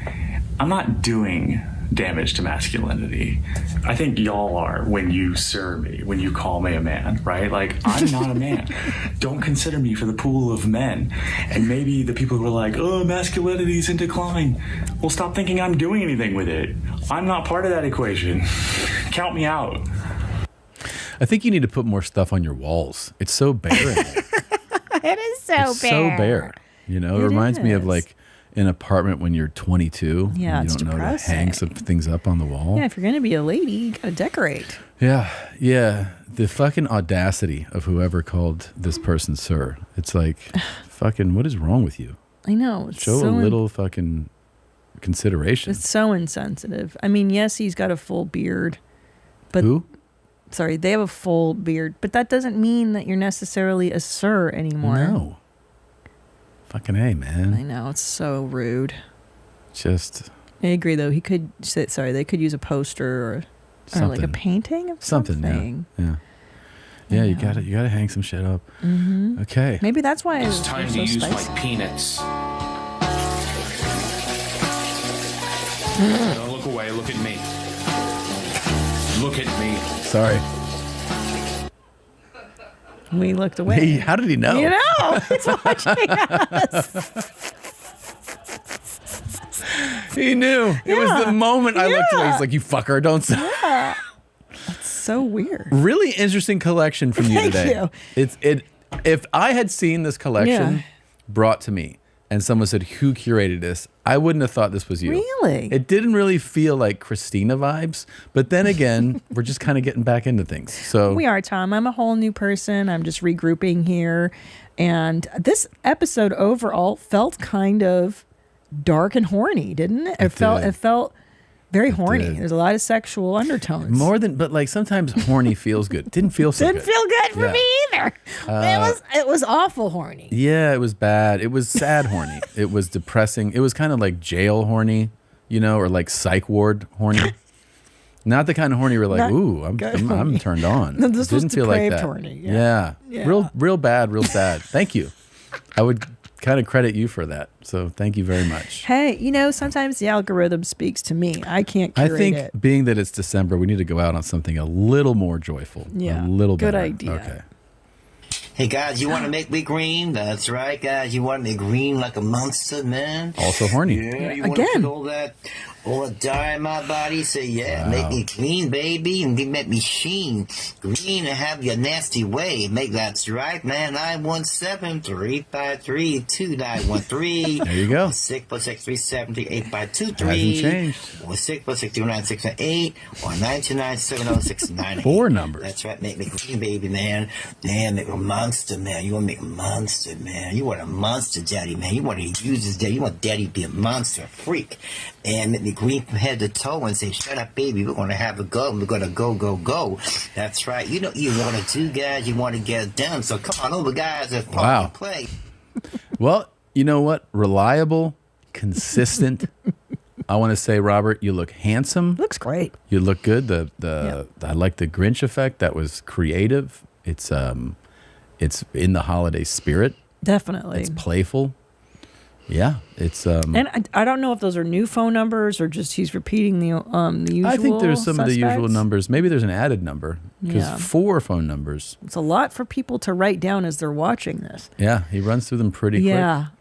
I'm not doing damage to masculinity. I think y'all are when you sir me, when you call me a man, right? Like, I'm not a man. Don't consider me for the pool of men. And maybe the people who are like, oh, masculinity is in decline. Well, stop thinking I'm doing anything with it. I'm not part of that equation. Count me out.
I think you need to put more stuff on your walls. It's so bare in there.
It is so
It's so bare. You know, it reminds me of
is.
like an apartment when you're 22.
Yeah,
and
it's
you don't know to
depressing.
hang some things up on the wall.
Yeah, if you're going to be a lady, you got to decorate.
Yeah, yeah. The fucking audacity of whoever called this person sir. It's like, fucking, what is wrong with you?
I know. It's
Show
so
a little fucking consideration.
It's so insensitive. I mean, yes, he's got a full beard. But
Who?
Sorry, they have a full beard. But that doesn't mean that you're necessarily a sir anymore.
No. Fucking A, man.
I know. It's so rude.
Just
I agree, though. He could say, sorry, they could use a poster or like a
Something.
painting of something.
Yeah. Yeah, you gotta hang some shit up.
Mm-hmm.
Okay.
Maybe that's why
It's
it's
time
so
to use
spicy.
my peanuts. Don't look away. Look at me. Look at me.
Sorry.
We looked away.
Hey, how did he know?
You know, he's watching us.
He knew. It was the moment I looked away.
Yeah.
He's like, you fucker, don't say.
Yeah. That's so weird.
Really interesting collection from you
Thank
today.
you.
If I had seen this collection
Yeah.
brought to me and someone said, who curated this? I wouldn't have thought this was you.
Really?
It didn't really feel like Christina vibes. But then again, we're just kind of getting back into things. So
We are, Tom. I'm a whole new person. I'm just regrouping here. And this episode overall felt kind of dark and horny, didn't it? It felt very horny.
did.
There's a lot of sexual undertones.
more than, but like sometimes horny feels good. Didn't feel so
Didn't
good.
feel good for
Yeah.
me either. It was awful horny.
Yeah, it was bad. It was sad horny. It was depressing. It was kind of like jail horny, you know, or like psych ward horny. Not the kind of horny you're like,
Not
ooh, I'm
horny.
turned on.
No, this was
Didn't feel like
depraved
that.
horny, yeah.
Yeah.
Yeah.
Real bad, real sad. Thank you. I would kind of credit you for that. So thank you very much.
Hey, you know, sometimes the algorithm speaks to me. I can't
I
curate
think
it.
being that it's December, we need to go out on something a little more joyful.
Yeah,
A little
good
better.
idea.
Okay.
Hey guys, you want to make me green? That's right, guys. You want me green like a monster, man?
Also horny.
Yeah, you want to put all that dye in my body? Say, yeah, make me clean, baby, and make me sheen. Green and have your nasty way. Make that's right, man. 917-353-2913.
There you go.
646-370-8523.
Hasn't changed.
Or 646-296-8 or 929-706-98.
4 numbers.
That's right, make me green, baby, man. Damn, make a monster, man. You want to make a monster, man. You want a monster daddy, man. You want to use his daddy. You want daddy to be a monster, a freak. And make me green from head to toe and say, shut up, baby. We're going to have a go. We're going to go, go, go. That's right. You know you want to do, guys. You want to get it done. So come on over, guys. Let's
Wow.
play.
Well, you know what? Reliable, consistent. I want to say, Robert, you look handsome.
Looks great.
You look good. I like the Grinch effect. That was creative. It's in the holiday spirit.
Definitely.
It's playful. Yeah, it's
And I don't know if those are new phone numbers or just he's repeating the usual.
I think there's some of the usual
suspects.
numbers. Maybe there's an added number because
Yeah.
4 phone numbers.
It's a lot for people to write down as they're watching this.
Yeah, he runs through them pretty
Yeah.
quick.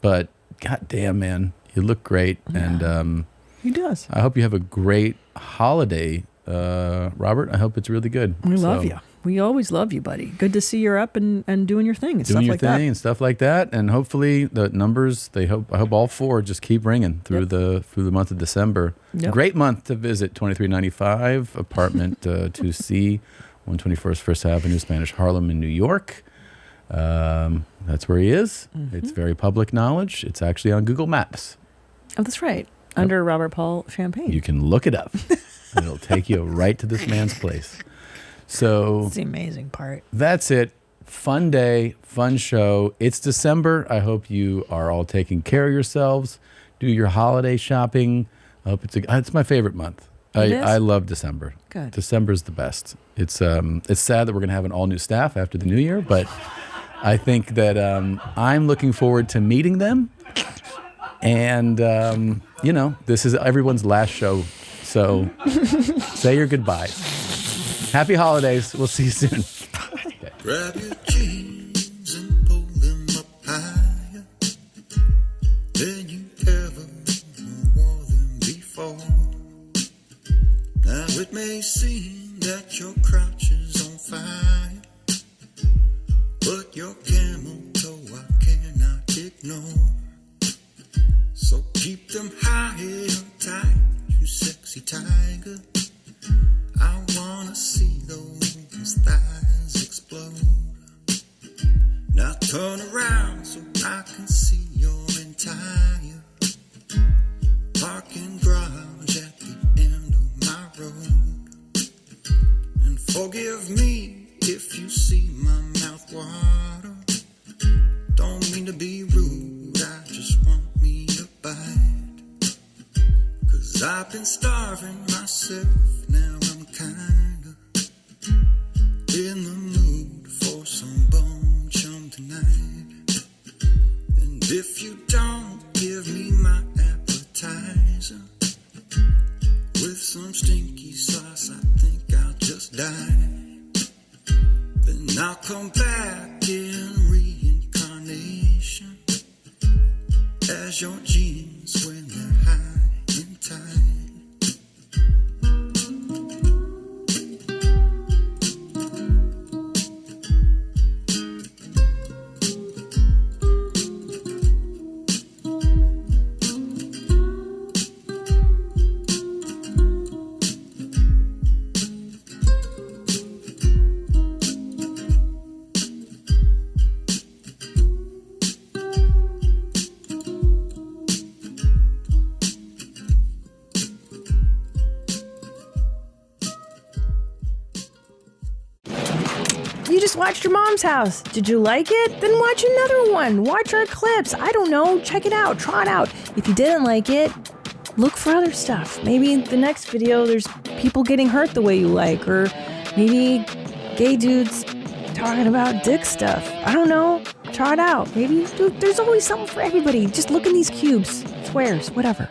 But goddamn, man, you look great, and
He does.
I hope you have a great holiday, Robert. I hope it's really good.
We love
So,
you. We always love you, buddy. Good to see you're up and doing your thing and
Doing
stuff
your
like
thing
that.
and stuff like that, and hopefully the numbers. I hope all 4 just keep ringing through the month of December.
Yep.
Great month to visit. 2395 apartment 2C, 121st First Avenue, Spanish Harlem in New York. That's where he is.
Mm-hmm.
It's very public knowledge. It's actually on Google Maps.
Oh, that's right. Under Robert Paul Champagne.
You can look it up. And it'll take you right to this man's place. So
That's the amazing part.
that's it. Fun day, fun show. It's December. I hope you are all taking care of yourselves. Do your holiday shopping. I hope it's my favorite month.
It is?
I love December.
Good.
December's the best. It's sad that we're gonna have an all new staff after the new year, but I think that I'm looking forward to meeting them. And this is everyone's last show So say your goodbyes. Happy holidays. We'll see you soon.
Grab your jeans and pull them up higher than you ever wore them before. Now it may seem that your crotch is on fire, but your camel toe I cannot ignore. So keep them high and tight, you sexy tiger. I wanna see those thighs explode. Now turn around so I can see your entire parking garage at the end of my road. And forgive me if you see my mouth water. Don't mean to be rude, I just want me to bite. 'Cause I've been starving myself, now I'm kinda in the mood for some bum chum tonight. And if you don't give me my appetizer with some stinky sauce, I think I'll just die. Then I'll come back in reincarnation as your jeans when they're high and tight.
You just watched your mom's house. Did you like it? Then watch another one. Watch our clips. I don't know. Check it out. Try it out. If you didn't like it, look for other stuff. Maybe in the next video there's people getting hurt the way you like, or maybe gay dudes talking about dick stuff. I don't know. Try it out. Maybe there's always something for everybody. Just look in these cubes, squares, whatever.